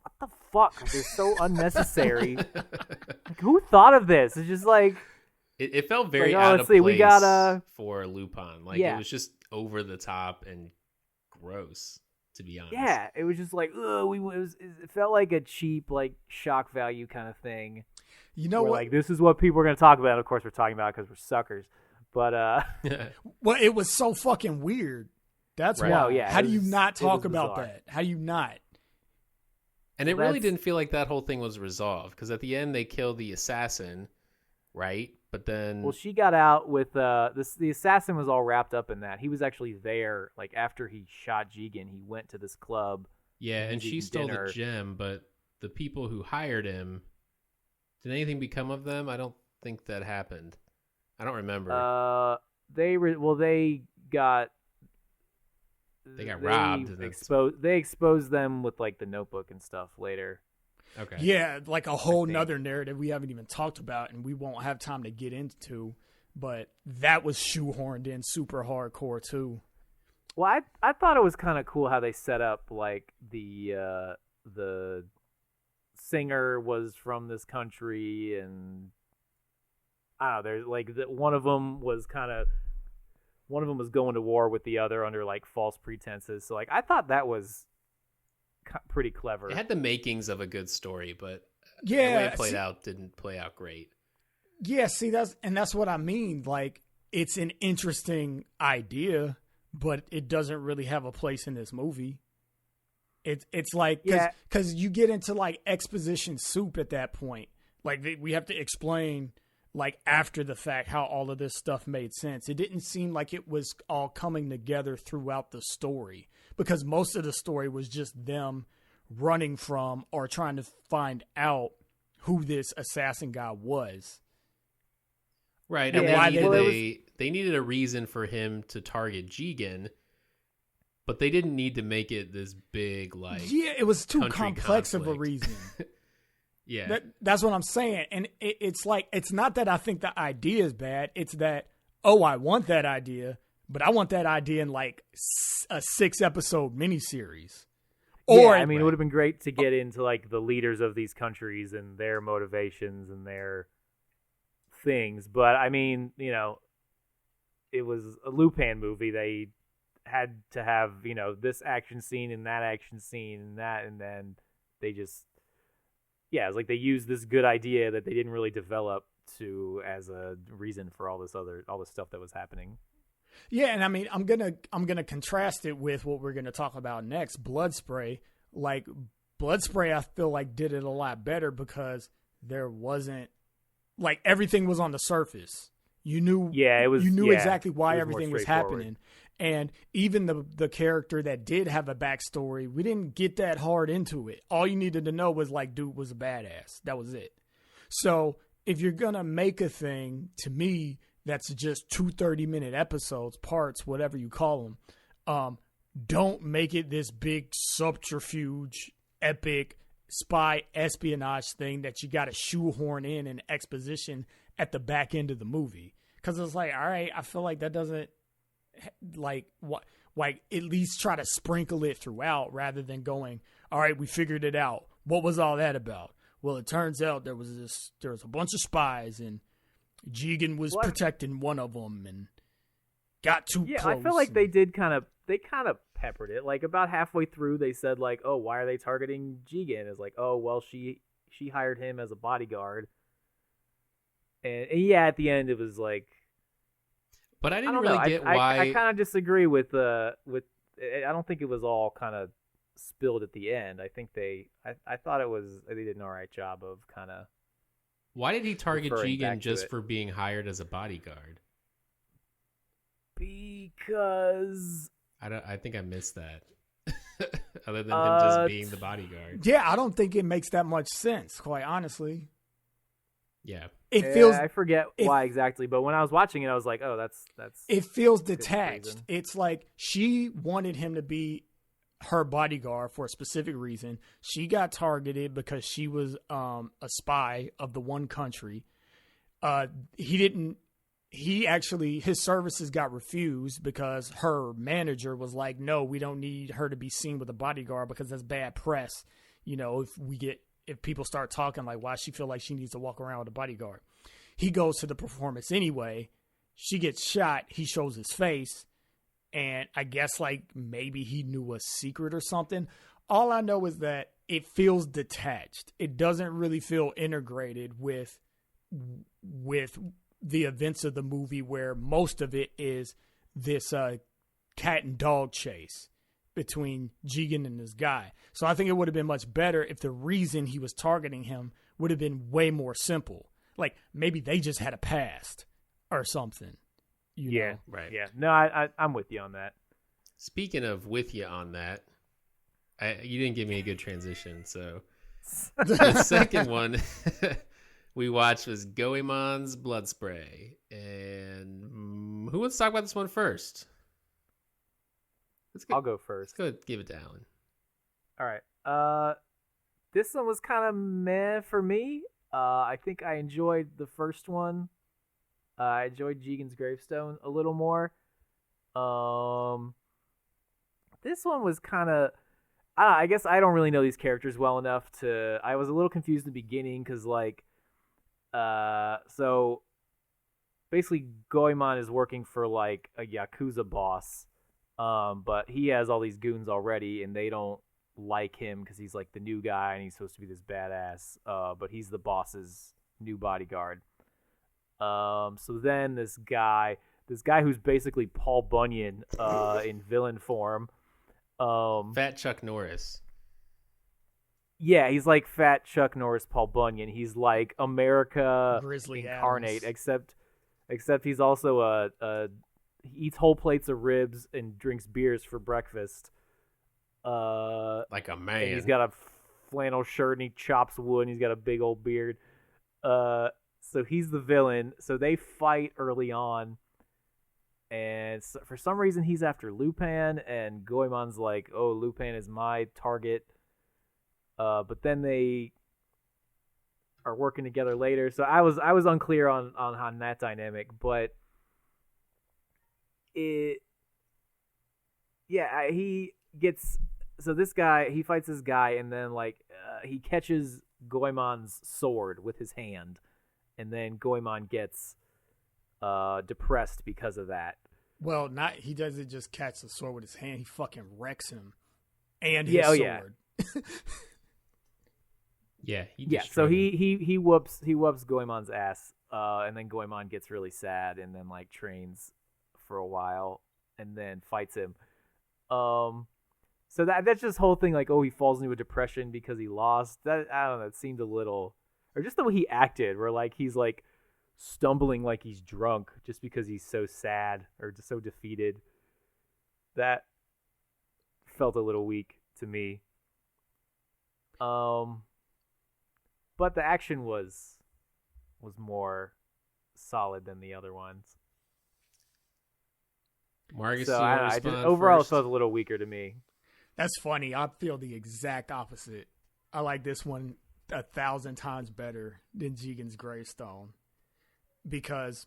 what the fuck? Like, it's so unnecessary. Like, who thought of this? It's just like it felt very like, out of place we gotta... for Lupin. Like it was just over the top and gross, to be honest. Yeah, it was just like, it felt like a cheap like shock value kind of thing. You know what? Like, this is what people are going to talk about. Of course, we're talking about it because we're suckers. But well, it was so fucking weird. That's right. why. No, yeah, how do you not talk about that? How do you not? And it really didn't feel like that whole thing was resolved, because at the end they killed the assassin, right? But then, well, she got out with the assassin was all wrapped up in that. He was actually there, like after he shot Jigen, he went to this club. Yeah, and she stole the gem, but the people who hired him, did anything become of them? I don't think that happened. I don't remember. They got robbed. They exposed them with like the notebook and stuff later. Okay. Yeah, like a whole nother narrative we haven't even talked about and we won't have time to get into, but that was shoehorned in super hardcore too. Well, I thought it was kind of cool how they set up like the singer was from this country, and I don't know, there's like one of them was going to war with the other under like false pretenses. So like I thought that was pretty clever. It had the makings of a good story, but the way it played out didn't play out great. Yeah, see, that's what I mean. Like, it's an interesting idea, but it doesn't really have a place in this movie. It's like, because you get into like exposition soup at that point. Like we have to explain like after the fact how all of this stuff made sense. It didn't seem like it was all coming together throughout the story, because most of the story was just them running from or trying to find out who this assassin guy was. Right. And why they needed a reason for him to target Jigen. but they didn't need to make it this big, like, yeah, it was too country complex of a conflict. reason. Yeah. That's what I'm saying. And it's like, it's not that I think the idea is bad. It's that, oh, I want that idea, but I want that idea in like a 6-episode miniseries. Or, yeah, I mean, it would have been great to get into like the leaders of these countries and their motivations and their things. But I mean, you know, it was a Lupin movie. They had to have, you know, this action scene and that action scene and that, and then they just, yeah, it's like they used this good idea that they didn't really develop to as a reason for all this stuff that was happening. Yeah, and I mean, I'm gonna contrast it with what we're gonna talk about next, Bloodspray. Like Bloodspray, I feel like did it a lot better because there wasn't, like, everything was on the surface. You knew, exactly why everything was happening, and even the character that did have a backstory, we didn't get that hard into it. All you needed to know was like, dude was a badass. That was it. So if you're gonna make a thing, to me, that's just 2 30-minute episodes, parts, whatever you call them. Don't make it this big subterfuge, epic spy espionage thing that you got to shoehorn in an exposition at the back end of the movie. Because it's like, all right, I feel like that doesn't, like at least try to sprinkle it throughout rather than going, all right, we figured it out. What was all that about? Well, it turns out there was a bunch of spies and Jigen was protecting one of them and got too close. Yeah, I feel like they kind of peppered it. Like about halfway through, they said like, "Oh, why are they targeting Jigen?" It's like, "Oh, well, she hired him as a bodyguard." And yeah, at the end, it was like, but I didn't really get why. I kind of disagree with. I don't think it was all kind of spilled at the end. I think I thought they did an all right job of kind of. Why did he target Jigen just for being hired as a bodyguard? Because I think I missed that. Other than him just being the bodyguard. Yeah, I don't think it makes that much sense, quite honestly. Yeah. I forget why exactly, but when I was watching it, I was like, oh, that's it feels detached. It's like she wanted him to be her bodyguard for a specific reason. She got targeted because she was a spy of the one country. His services got refused because her manager was like, no, we don't need her to be seen with a bodyguard because that's bad press. You know, if people start talking like, why she feel like she needs to walk around with a bodyguard. He goes to the performance anyway. She gets shot. He shows his face. And I guess like maybe he knew a secret or something. All I know is that it feels detached. It doesn't really feel integrated with the events of the movie, where most of it is this cat and dog chase between Jigen and this guy. So I think it would have been much better if the reason he was targeting him would have been way more simple. Like maybe they just had a past or something. You know? Right. Yeah. No, I'm with you on that. Speaking of with you on that, you didn't give me a good transition. So the second one we watched was Goemon's Bloodspray. And who wants to talk about this one first? I'll go first. Let's go give it to Alan. All right. This one was kind of meh for me. I think I enjoyed the first one. I enjoyed Jigen's Gravestone a little more. This one was kind of... I guess I don't really know these characters well enough to... I was a little confused in the beginning because, like... So, basically, Goemon is working for, like, a Yakuza boss. But he has all these goons already, and they don't like him because he's, like, the new guy, and he's supposed to be this badass. But he's the boss's new bodyguard. So then this guy who's basically Paul Bunyan in villain form, Fat Chuck Norris. Yeah, he's like Fat Chuck Norris, Paul Bunyan. He's like America Grizzly incarnate, Adams. except he's also he eats whole plates of ribs and drinks beers for breakfast. Like a man. He's got a flannel shirt and he chops wood and he's got a big old beard. So he's the villain. So they fight early on. and for some reason he's after Lupin, and Goemon's like, oh, Lupin is my target. But then they are working together later. So I was unclear on that dynamic, but he gets, so this guy, he fights this guy, and then like he catches Goemon's sword with his hand, and then Goemon gets depressed because of that. Well, he doesn't just catch the sword with his hand, he fucking wrecks him and his sword. So he whoops Goemon's ass, and then Goemon gets really sad, and then like trains for a while, and then fights him. So that's just whole thing, like, oh, he falls into a depression because he lost. That, I don't know, it seemed a little, or just the way he acted, where like he's like stumbling like he's drunk just because he's so sad or just so defeated. That felt a little weak to me. But the action was more solid than the other ones. Marcus, so I just overall it felt a little weaker to me. That's funny. I feel the exact opposite. I like this one 1,000 times better than Jigen's Gravestone, because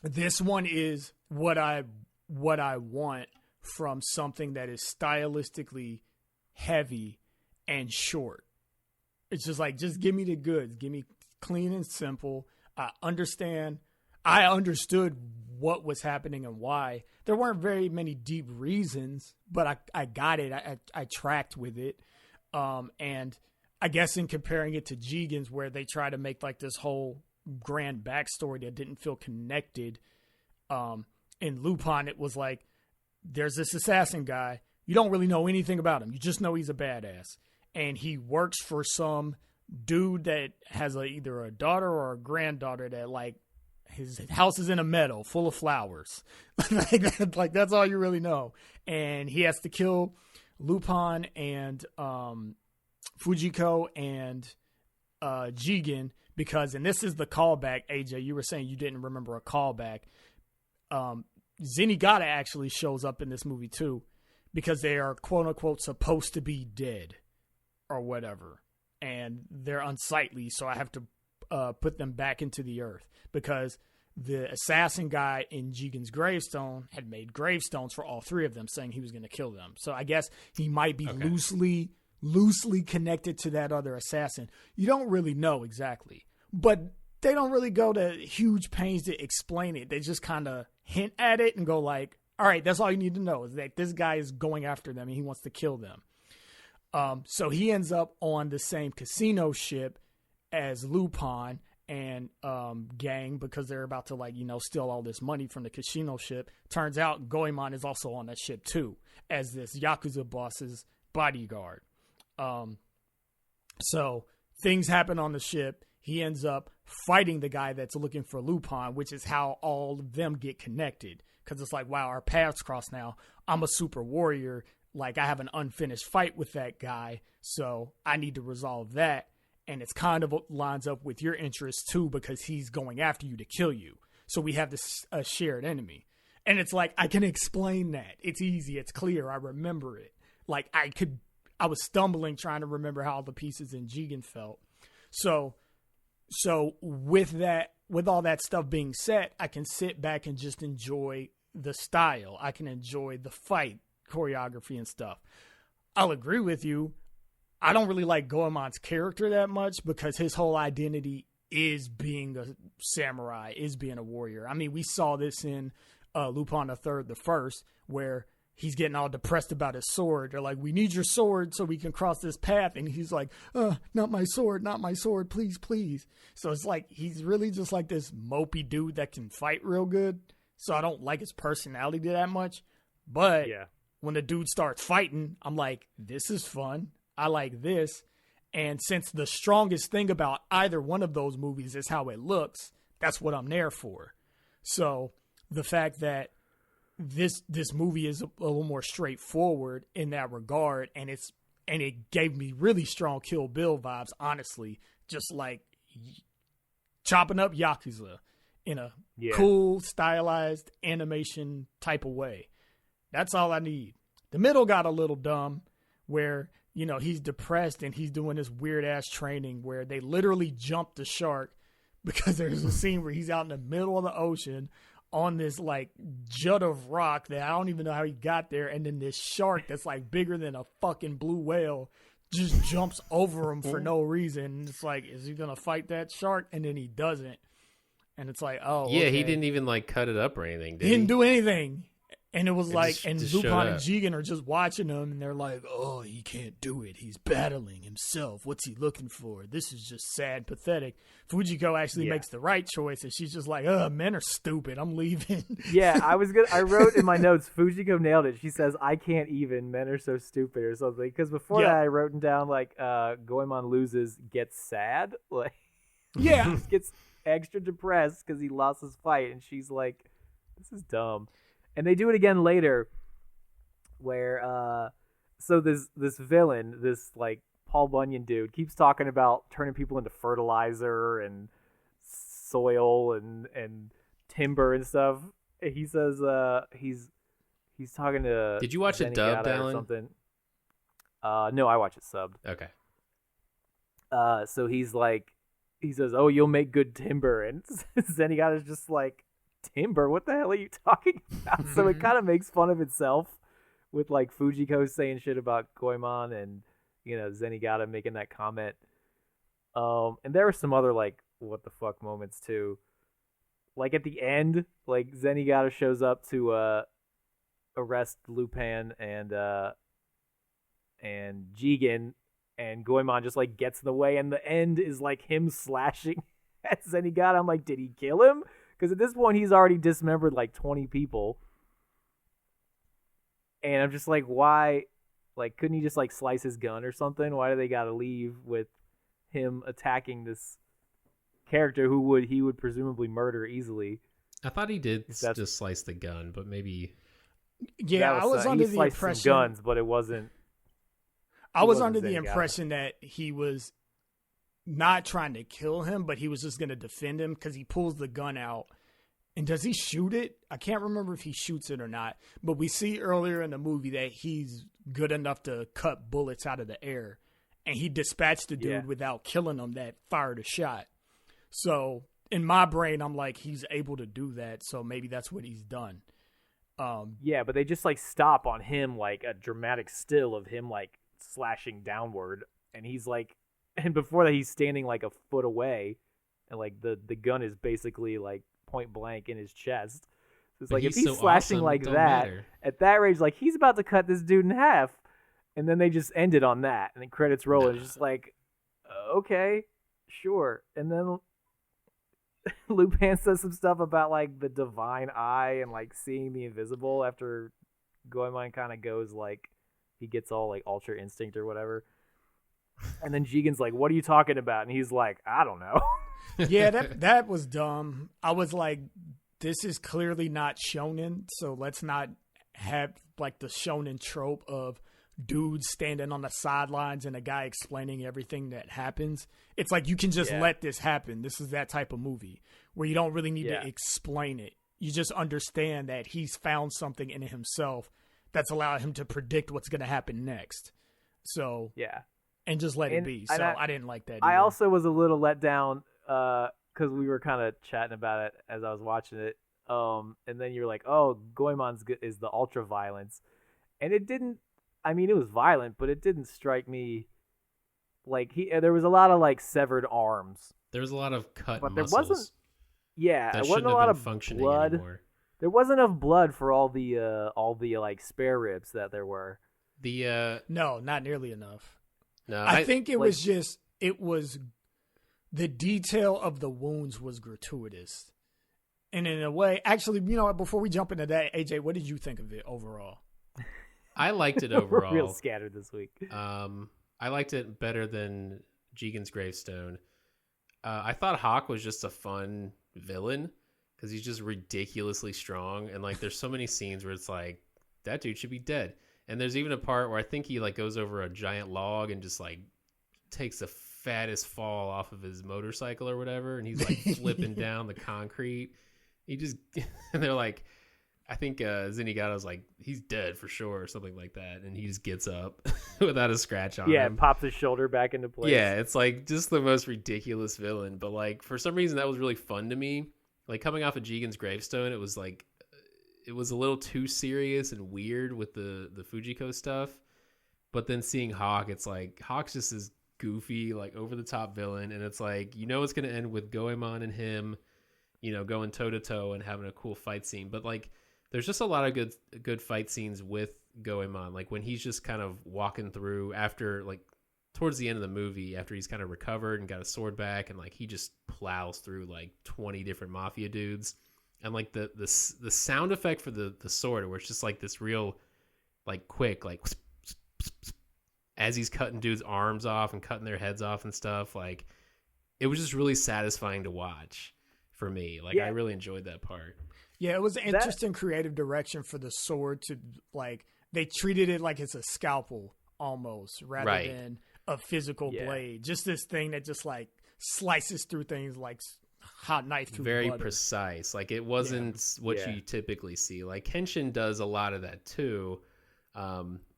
this one is what I want from something that is stylistically heavy and short. It's just like, just give me the goods. Give me clean and simple. I understood what was happening and why. There weren't very many deep reasons, but I got it. I tracked with it. And I guess in comparing it to Jigen's, where they try to make like this whole grand backstory that didn't feel connected. In Lupin, it was like, there's this assassin guy. You don't really know anything about him. You just know he's a badass. And he works for some dude that has either a daughter or a granddaughter that, like, his house is in a meadow full of flowers. like that's all you really know. And he has to kill Lupin and Fujiko and Jigen because, and this is the callback, AJ, you were saying you didn't remember a callback. Zenigata actually shows up in this movie too, because they are quote unquote supposed to be dead or whatever, and they're unsightly, so I have to put them back into the earth, because the assassin guy in Jigen's Gravestone had made gravestones for all three of them, saying he was going to kill them. So I guess he might be loosely connected to that other assassin. You don't really know exactly, but they don't really go to huge pains to explain it. They just kind of hint at it and go like, all right, that's all you need to know, is that this guy is going after them and he wants to kill them. So he ends up on the same casino ship as Lupin and gang, because they're about to, like, you know, steal all this money from the casino ship. Turns out Goemon is also on that ship too, as this Yakuza boss's bodyguard. So things happen on the ship. He ends up fighting the guy that's looking for Lupin, which is how all of them get connected. Because it's like, wow, our paths cross now. I'm a super warrior. Like, I have an unfinished fight with that guy, so I need to resolve that. And it's kind of lines up with your interests too, because he's going after you to kill you. So we have this shared enemy. And it's like, I can explain that. It's easy. It's clear. I remember it. Like, I was stumbling trying to remember how the pieces in Jigen felt. So with all that stuff being said, I can sit back and just enjoy the style. I can enjoy the fight choreography and stuff. I'll agree with you. I don't really like Goemon's character that much, because his whole identity is being a samurai, is being a warrior. I mean, we saw this in Lupin III, the first, where he's getting all depressed about his sword. They're like, we need your sword so we can cross this path. And he's like, not my sword, please, please. So it's like, he's really just like this mopey dude that can fight real good. So I don't like his personality that much. But yeah, when the dude starts fighting, I'm like, this is fun. I like this. And since the strongest thing about either one of those movies is how it looks, that's what I'm there for. So the fact that this movie is a little more straightforward in that regard, and it gave me really strong Kill Bill vibes, honestly, just like chopping up Yakuza. in a cool, stylized animation type of way. That's all I need. The middle got a little dumb where, you know, he's depressed and he's doing this weird ass training where they literally jump the shark because there's a scene where he's out in the middle of the ocean on this like jut of rock that I don't even know how he got there. And then this shark that's like bigger than a fucking blue whale just jumps over him for no reason. And it's like, is he going to fight that shark? And then he doesn't. And it's like, oh, yeah, okay. He didn't even like cut it up or anything. He didn't do anything. And it was like, just and Lupin and Jigen are just watching him, and they're like, oh, he can't do it. He's battling himself. What's he looking for? This is just sad, pathetic. Fujiko actually makes the right choice, and she's just like, men are stupid. I'm leaving. Yeah, I wrote in my notes, Fujiko nailed it. She says, I can't even. Men are so stupid or something. Because before that, I wrote down, like, Goemon loses, gets sad. Like, yeah. Gets extra depressed because he lost his fight, and she's like, this is dumb. And they do it again later where so this villain, this like Paul Bunyan dude, keeps talking about turning people into fertilizer and soil and timber and stuff. He says he's talking to Did you watch it dubbed, Alan? Something. No, I watch it subbed. Okay. So he says, "Oh, you'll make good timber." And Zenigata's just like, timber? What the hell are you talking about? So it kind of makes fun of itself with like Fujiko saying shit about Goemon and, you know, Zenigata making that comment. And there were some other like what the fuck moments too. Like at the end, like Zenigata shows up to arrest Lupin and Jigen, and Goemon just like gets in the way, and the end is like him slashing at Zenigata. I'm like, did he kill him? Because at this point, he's already dismembered like 20 people. And I'm just like, why? Like, couldn't he just like slice his gun or something? Why do they got to leave with him attacking this character who he would presumably murder easily? I thought he did just slice the gun, but maybe. Yeah, I was under the impression. Some guns, but it wasn't. I was under the impression that he was not trying to kill him, but he was just going to defend him because he pulls the gun out. And does he shoot it? I can't remember if he shoots it or not. But we see earlier in the movie that he's good enough to cut bullets out of the air. And he dispatched the dude without killing him that fired a shot. So in my brain, I'm like, he's able to do that. So maybe that's what he's done. Yeah, but they just like stop on him, like a dramatic still of him like slashing downward. And he's like, and before that, he's standing like a foot away, and like the gun is basically like point blank in his chest. So it's like if he's slashing awesome, like that at that range, like he's about to cut this dude in half, and then they just end it on that, and then credits roll. And it's just like, okay, sure. And then Lupin says some stuff about like the divine eye and like seeing the invisible after Goemon kind of goes like he gets all like ultra instinct or whatever. And then Jigen's like, what are you talking about? And he's like, I don't know. Yeah, that was dumb. I was like, this is clearly not shonen, so let's not have like the shonen trope of dudes standing on the sidelines and a guy explaining everything that happens. It's like you can just let this happen. This is that type of movie where you don't really need to explain it. You just understand that he's found something in himself that's allowed him to predict what's going to happen next. So and just let it be. So I didn't like that either. I also was a little let down because we were kind of chatting about it as I was watching it. And then you're like, oh, Goemon's is the ultra violence. And it didn't, I mean, it was violent, but it didn't strike me like there was a lot of like severed arms. There was a lot of cut but muscles. There wasn't, that it wasn't a lot of blood. Anymore. There wasn't enough blood for all the like spare ribs that there were. No, not nearly enough. No, I think it was just the detail of the wounds was gratuitous. And in a way, actually, you know, before we jump into that, AJ, what did you think of it overall? I liked it overall. We're real scattered this week. I liked it better than Jigen's Gravestone. I thought Hawk was just a fun villain because he's just ridiculously strong. And like, there's so many scenes where it's like, that dude should be dead. And there's even a part where I think he like goes over a giant log and just like takes a fattest fall off of his motorcycle or whatever, and he's like flipping down the concrete. He just and they're like, I think Zenigato's like, he's dead for sure or something like that, and he just gets up without a scratch on him. Yeah, pops his shoulder back into place. Yeah, it's like just the most ridiculous villain, but like for some reason that was really fun to me. Like coming off of Jigen's Gravestone, it was like it was a little too serious and weird with the Fujiko stuff. But then seeing Hawk, it's like Hawk's just this goofy, like over the top villain, and it's like it's gonna end with Goemon and him, going toe to toe and having a cool fight scene. But like there's just a lot of good fight scenes with Goemon, like when he's just kind of walking through after like towards the end of the movie, after he's kind of recovered and got a sword back, and like he just plows through like 20 different mafia dudes, and like the sound effect for the sword, where it's just like this real like quick like as he's cutting dudes' arms off and cutting their heads off and stuff, like it was just really satisfying to watch for me. Like I really enjoyed that part. Yeah, it was an interesting creative direction for the sword to like they treated it like it's a scalpel almost rather than a physical blade. Just this thing that just like slices through things like hot knife through very butter. Precise. Like it wasn't what you typically see. Like Kenshin does a lot of that too.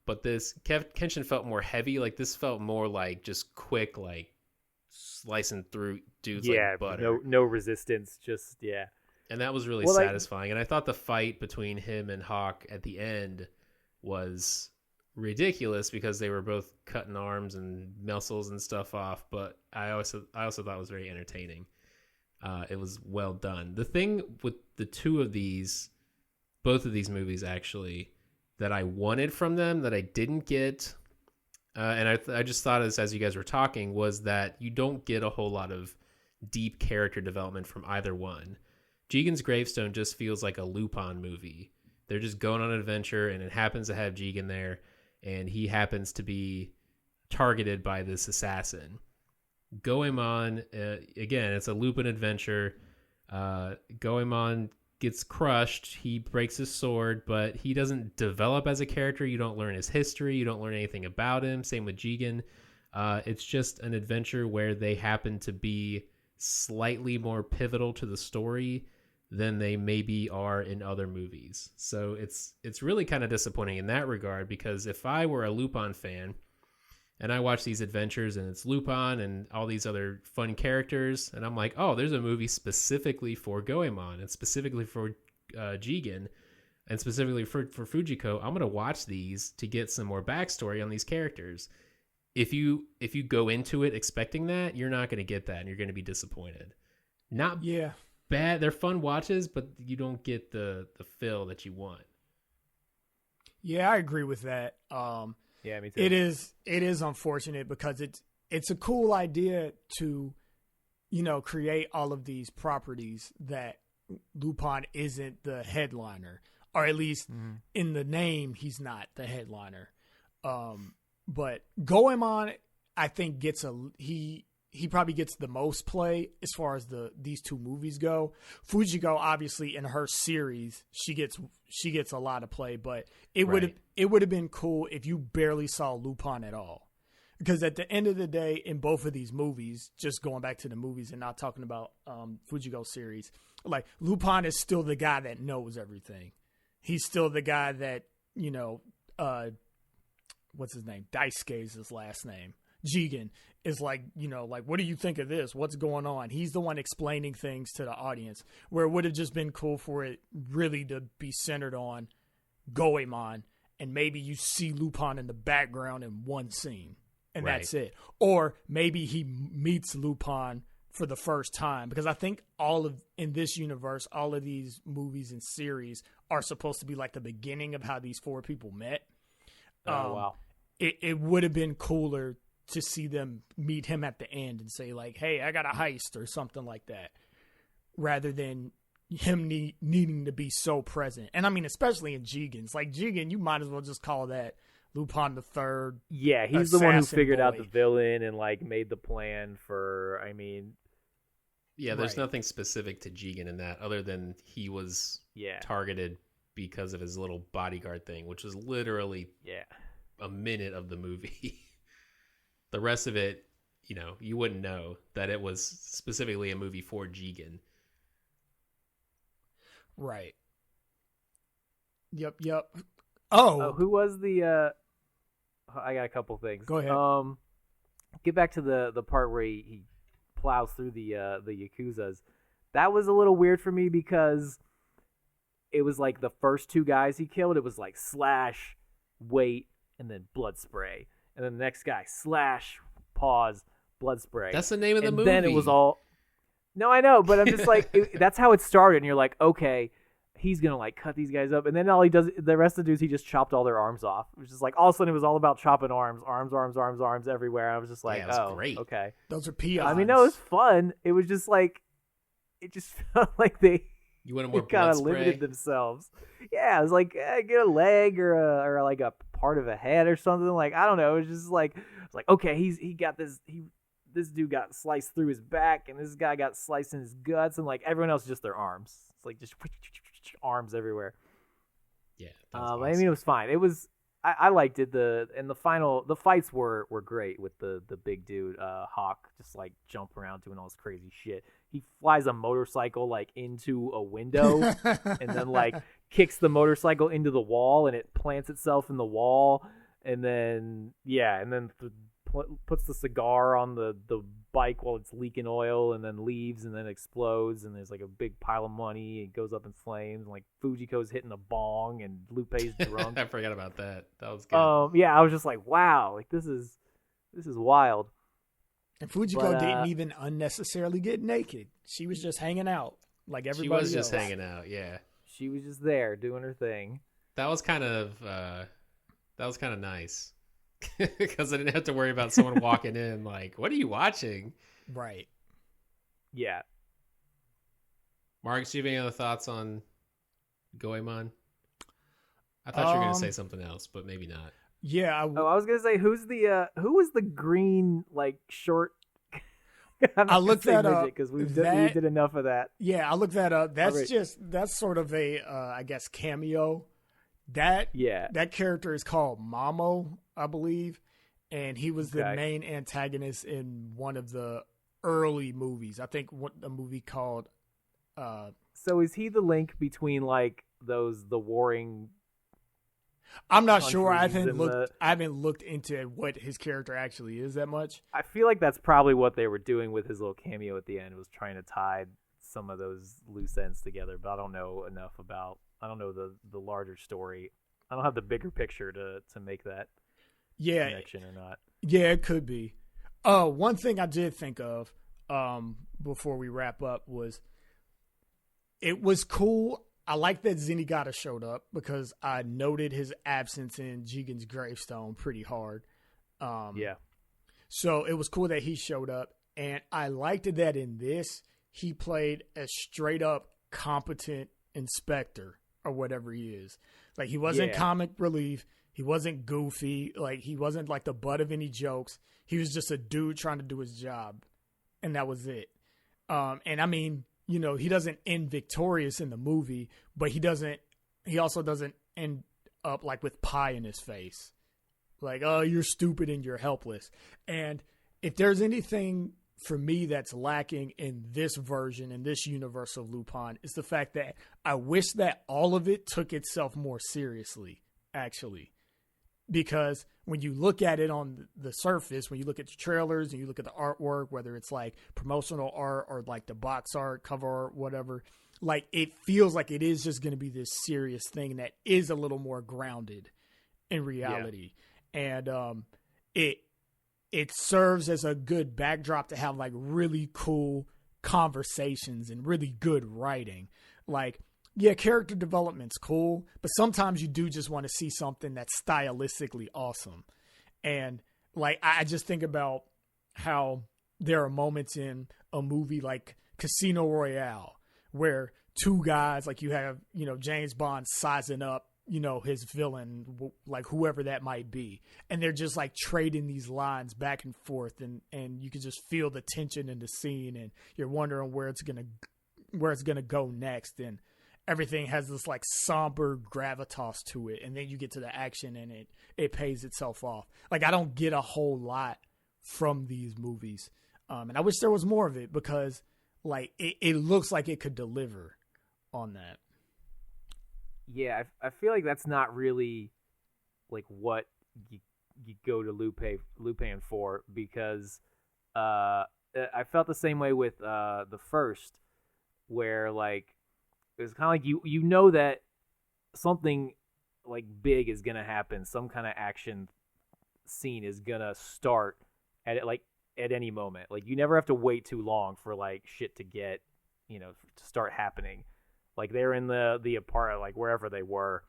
But this Kenshin felt more heavy. Like this felt more like just quick, like slicing through dudes like butter. No resistance, just And that was really satisfying. And I thought the fight between him and Hawk at the end was ridiculous because they were both cutting arms and muscles and stuff off. But I also thought it was very entertaining. It was well done. The thing with the both of these movies actually, that I wanted from them that I didn't get, and I just thought as you guys were talking, was that you don't get a whole lot of deep character development from either one. Jigen's Gravestone just feels like a Lupin movie. They're just going on an adventure, and it happens to have Jigen there, and he happens to be targeted by this assassin. Goemon, again, it's a Lupin adventure. Goemon gets crushed. He breaks his sword, but he doesn't develop as a character. You don't learn his history. You don't learn anything about him. Same with Jigen. It's just an adventure where they happen to be slightly more pivotal to the story than they maybe are in other movies. So it's really kind of disappointing in that regard, because if I were a Lupin fan and I watch these adventures and it's Lupin and all these other fun characters, and I'm like, oh, there's a movie specifically for Goemon and specifically for Jigen and specifically for Fujiko, I'm going to watch these to get some more backstory on these characters. If you go into it expecting that, you're not going to get that, and you're going to be disappointed. Not bad. They're fun watches, but you don't get the fill that you want. Yeah, I agree with that. Yeah, me too. It is unfortunate because it's a cool idea to, create all of these properties that Lupin isn't the headliner, or at least in the name he's not the headliner. But Goemon, I think he probably gets the most play as far as these two movies go. Fujiko, obviously, in her series, she gets a lot of play, but it would have been cool if you barely saw Lupin at all. Because at the end of the day, in both of these movies, just going back to the movies and not talking about Fujiko's series, like Lupin is still the guy that knows everything. He's still the guy that, what's his name? Daisuke is his last name. Jigen is like, what do you think of this? What's going on? He's the one explaining things to the audience, where it would have just been cool for it really to be centered on Goemon, and maybe you see Lupin in the background in one scene, and that's it. Or maybe he meets Lupin for the first time, because I think in this universe, all of these movies and series are supposed to be like the beginning of how these four people met. Wow. It would have been cooler to see them meet him at the end and say like, hey, I got a heist or something like that, rather than him needing to be so present. And I mean, especially in Jigen's, like Jigen, you might as well just call that Lupin III. Yeah, he's the one who figured out the villain and like made the plan for, there's nothing specific to Jigen in that other than he was targeted because of his little bodyguard thing, which was literally a minute of the movie. The rest of it, you wouldn't know that it was specifically a movie for Jigen. Right. Yep. Oh, who was the? I got a couple things. Go ahead. Get back to the part where he plows through the Yakuzas. That was a little weird for me because it was like the first two guys he killed. It was like slash, wait, and then Bloodspray, and then the next guy slash, pause, Bloodspray. That's the name of the movie. Then it was all. No, I know, but I'm just like that's how it started, and you're like, okay. He's gonna like cut these guys up, and then all he does, the rest of the dudes, he just chopped all their arms off. It was just like all of a sudden it was all about chopping arms everywhere. I was just like, great. Okay. Those are peons. I mean, no, it was fun. It was just like, it just felt like you wanted more kind of Bloodspray? limited themselves. Yeah, it was like get a leg or like a part of a head or something. Like I don't know. It was just like it's like okay, he got this this dude got sliced through his back, and this guy got sliced in his guts, and like everyone else just their arms. It's like just arms everywhere. Yeah, awesome. I mean, it was fine. It was I liked it. The fights were great with the big dude Hawk just like jumping around doing all this crazy shit. He flies a motorcycle like into a window and then like kicks the motorcycle into the wall, and it plants itself in the wall, and then puts the cigar on the bike while it's leaking oil, and then leaves, and then explodes, and there's like a big pile of money. It goes up in flames, and like Fujiko's hitting a bong, and Lupe's drunk. I forgot about that. That was good. Yeah, I was just like, wow, like this is wild. And Fujiko didn't even unnecessarily get naked. She was just hanging out like everybody else. She was just hanging out. Yeah, she was just there doing her thing. That was kind of nice. Because I didn't have to worry about someone walking in like, what are you watching? Right. Yeah. Mark, do you have any other thoughts on Goemon? I thought you were going to say something else, but maybe not. Yeah. I was going to say, who was the green, like, short... I looked that up. Because we did enough of that. Yeah, I looked that up. That's sort of a, I guess, cameo. That character is called Mamo, I believe, and he was the main antagonist in one of the early movies. I think a movie called. So is he the link between like the warring? I'm not sure. I haven't looked into what his character actually is that much. I feel like that's probably what they were doing with his little cameo at the end, was trying to tie some of those loose ends together. But I don't know enough about. I don't know the larger story. I don't have the bigger picture to make that connection or not. Yeah, it could be. One thing I did think of before we wrap up was it was cool. I like that Zenigata showed up because I noted his absence in Jigen's Gravestone pretty hard. So it was cool that he showed up, and I liked it that in this he played a straight up competent inspector or whatever he is. Like he wasn't comic relief. He wasn't goofy. Like he wasn't like the butt of any jokes. He was just a dude trying to do his job, and that was it. And I mean, he doesn't end victorious in the movie, but he also doesn't end up like with pie in his face. Like, oh, you're stupid and you're helpless. And if there's anything for me that's lacking in this version, in this universe of Lupin, is the fact that I wish that all of it took itself more seriously, actually. Because when you look at it on the surface, when you look at the trailers and you look at the artwork, whether it's like promotional art or like the box art, cover art, whatever, like it feels like it is just going to be this serious thing that is a little more grounded in reality. Yeah. And it serves as a good backdrop to have like really cool conversations and really good writing. Like, yeah, character development's cool, but sometimes you do just want to see something that's stylistically awesome. And like, I just think about how there are moments in a movie like Casino Royale where two guys, like you have, James Bond sizing up, his villain, like whoever that might be. And they're just like trading these lines back and forth, and you can just feel the tension in the scene, and you're wondering where it's going to go next. And everything has this like somber gravitas to it. And then you get to the action and it pays itself off. Like I don't get a whole lot from these movies. And I wish there was more of it because like it looks like it could deliver on that. Yeah, I feel like that's not really like what you go to Lupin for, because I felt the same way with the first, where like it was kind of like you know that something like big is gonna happen, some kind of action scene is gonna start at any moment. Like you never have to wait too long for like shit to get, to start happening. Like they're in the apartment, like wherever they were,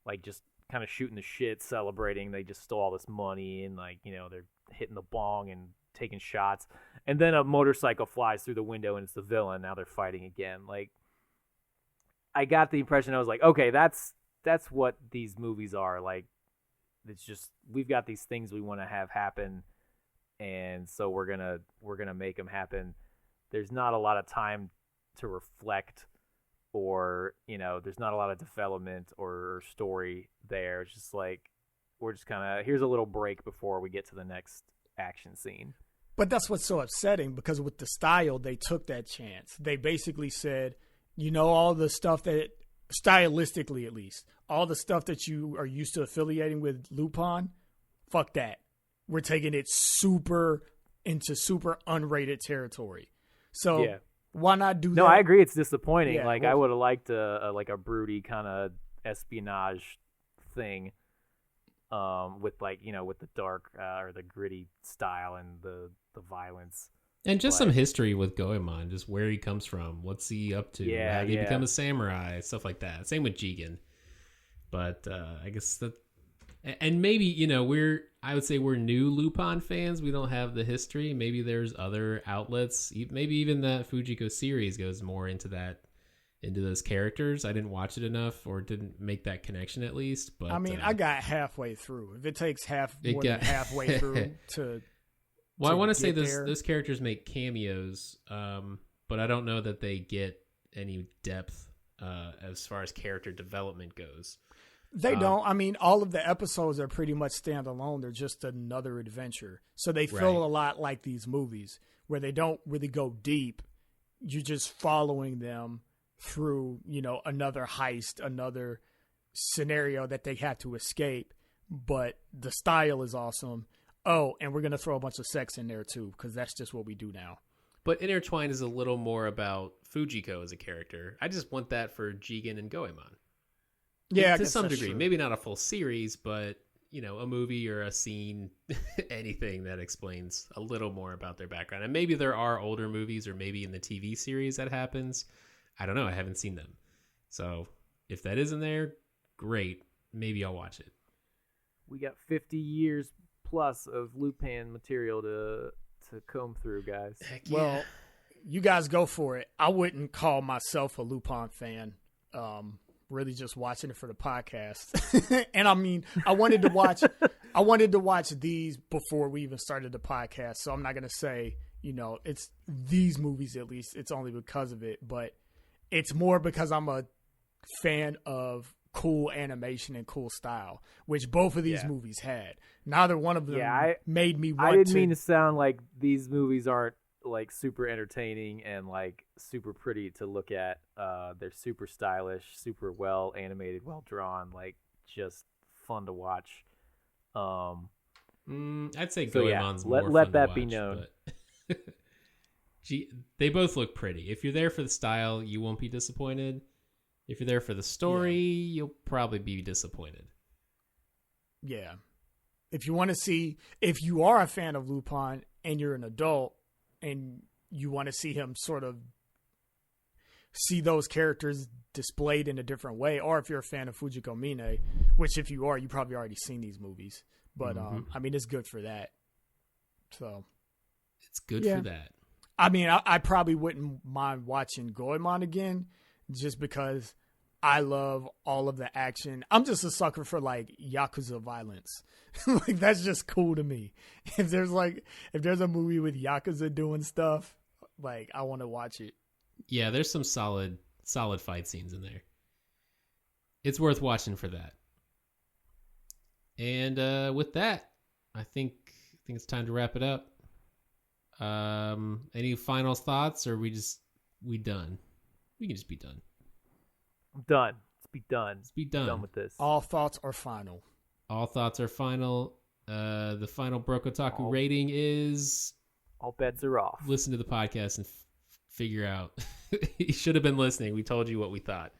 like just kind of shooting the shit, celebrating. They just stole all this money, and like they're hitting the bong and taking shots, and then a motorcycle flies through the window and it's the villain. Now they're fighting again. Like I got the impression, I was like, okay, that's what these movies are. Like it's just we've got these things we want to have happen, and so we're gonna make them happen. There's not a lot of time to reflect, or there's not a lot of development or story there. It's just like we're just kind of, here's a little break before we get to the next action scene. But that's what's so upsetting, because with the style, they took that chance. They basically said, all the stuff that, stylistically at least, all the stuff that you are used to affiliating with Lupin, fuck that. We're taking it super unrated territory. So yeah. Why not do that? No, I agree. It's disappointing. Yeah, I would have liked a broody kind of espionage thing, with with the dark or the gritty style and the violence, and just some history with Goemon, just where he comes from, what's he up to, how did he become a samurai, stuff like that. Same with Jigen, but I guess that, and maybe I would say we're new Lupin fans. We don't have the history. Maybe there's other outlets. Maybe even that Fujiko series goes more into those characters. I didn't watch it enough, or didn't make that connection at least. But I mean, I got halfway through. If it takes more than halfway through to well, I want to say those characters make cameos, but I don't know that they get any depth as far as character development goes. They don't. I mean, all of the episodes are pretty much standalone. They're just another adventure. So they feel a lot like these movies, where they don't really go deep. You're just following them through, another heist, another scenario that they have to escape. But the style is awesome. Oh, and we're going to throw a bunch of sex in there too, because that's just what we do now. But Intertwined is a little more about Fujiko as a character. I just want that for Jigen and Goemon. Yeah, to some degree. True. Maybe not a full series, but a movie or a scene, anything that explains a little more about their background. And maybe there are older movies, or maybe in the TV series that happens. I don't know. I haven't seen them. So if that isn't there, great. Maybe I'll watch it. We got 50 years plus of Lupin material to comb through, guys. Heck yeah. Well, you guys go for it. I wouldn't call myself a Lupin fan. Really just watching it for the podcast. And I mean, I wanted to watch these before we even started the podcast. So I'm not going to say, it's these movies, at least it's only because of it, but it's more because I'm a fan of cool animation and cool style, which both of these movies had. Neither one of them made me want to. I didn't mean to sound like these movies aren't like super entertaining and like super pretty to look at. They're super stylish, super well animated, well drawn, like just fun to watch. I'd say Goemon's more fun let that to watch, be known. But they both look pretty. If you're there for the style, you won't be disappointed. If you're there for the story, you'll probably be disappointed. Yeah. If you are a fan of Lupin and you're an adult and you want to see him sort of see those characters displayed in a different way, or if you're a fan of Fujiko Mine, which if you are, you probably already seen these movies. But I mean, it's good for that. So it's good for that. I mean, I probably wouldn't mind watching Goemon again, just because I love all of the action. I'm just a sucker for like Yakuza violence. Like that's just cool to me. If there's a movie with Yakuza doing stuff, like I want to watch it. Yeah, there's some solid fight scenes in there. It's worth watching for that. And with that, I think think it's time to wrap it up. Any final thoughts, or we done? We can just be done. I'm done. Let's be done. Let's be done. Done with this. All thoughts are final. All thoughts are final. The final Broke Otaku rating is... All bets are off. Listen to the podcast and figure out. You should have been listening. We told you what we thought.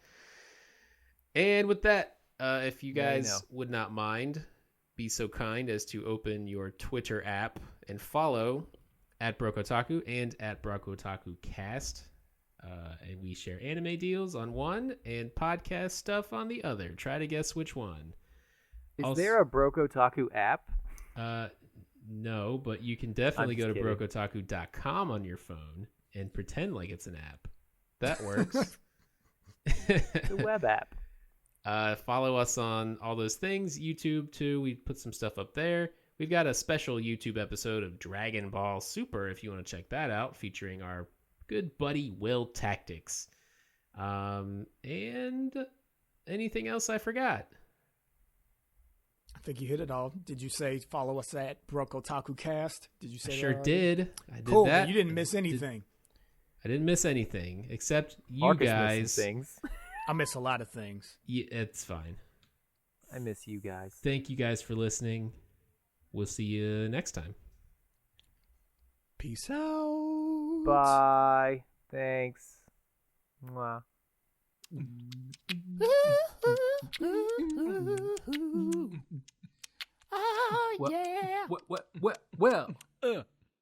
And with that, if you guys would not mind, be so kind as to open your Twitter app and follow at Broke Otaku and at Broke Otaku Cast. And we share anime deals on one and podcast stuff on the other. Try to guess which one. Is there a Broke Otaku app? No, but you can definitely go to brokeotaku.com on your phone and pretend like it's an app. That works. It's a web app. Follow us on all those things. YouTube, too. We put some stuff up there. We've got a special YouTube episode of Dragon Ball Super, if you want to check that out, featuring our good buddy Will Tactics. And anything else I forgot? I think you hit it all. Did you say follow us at Broke Otaku Cast? Did you say that? Sure did. I did cool, that. You didn't miss anything. I didn't miss anything except you Marcus guys. Things. I miss a lot of things. Yeah, it's fine. I miss you guys. Thank you guys for listening. We'll see you next time. Peace out. Bye. Thanks. Mwah. Oh, yeah. Well.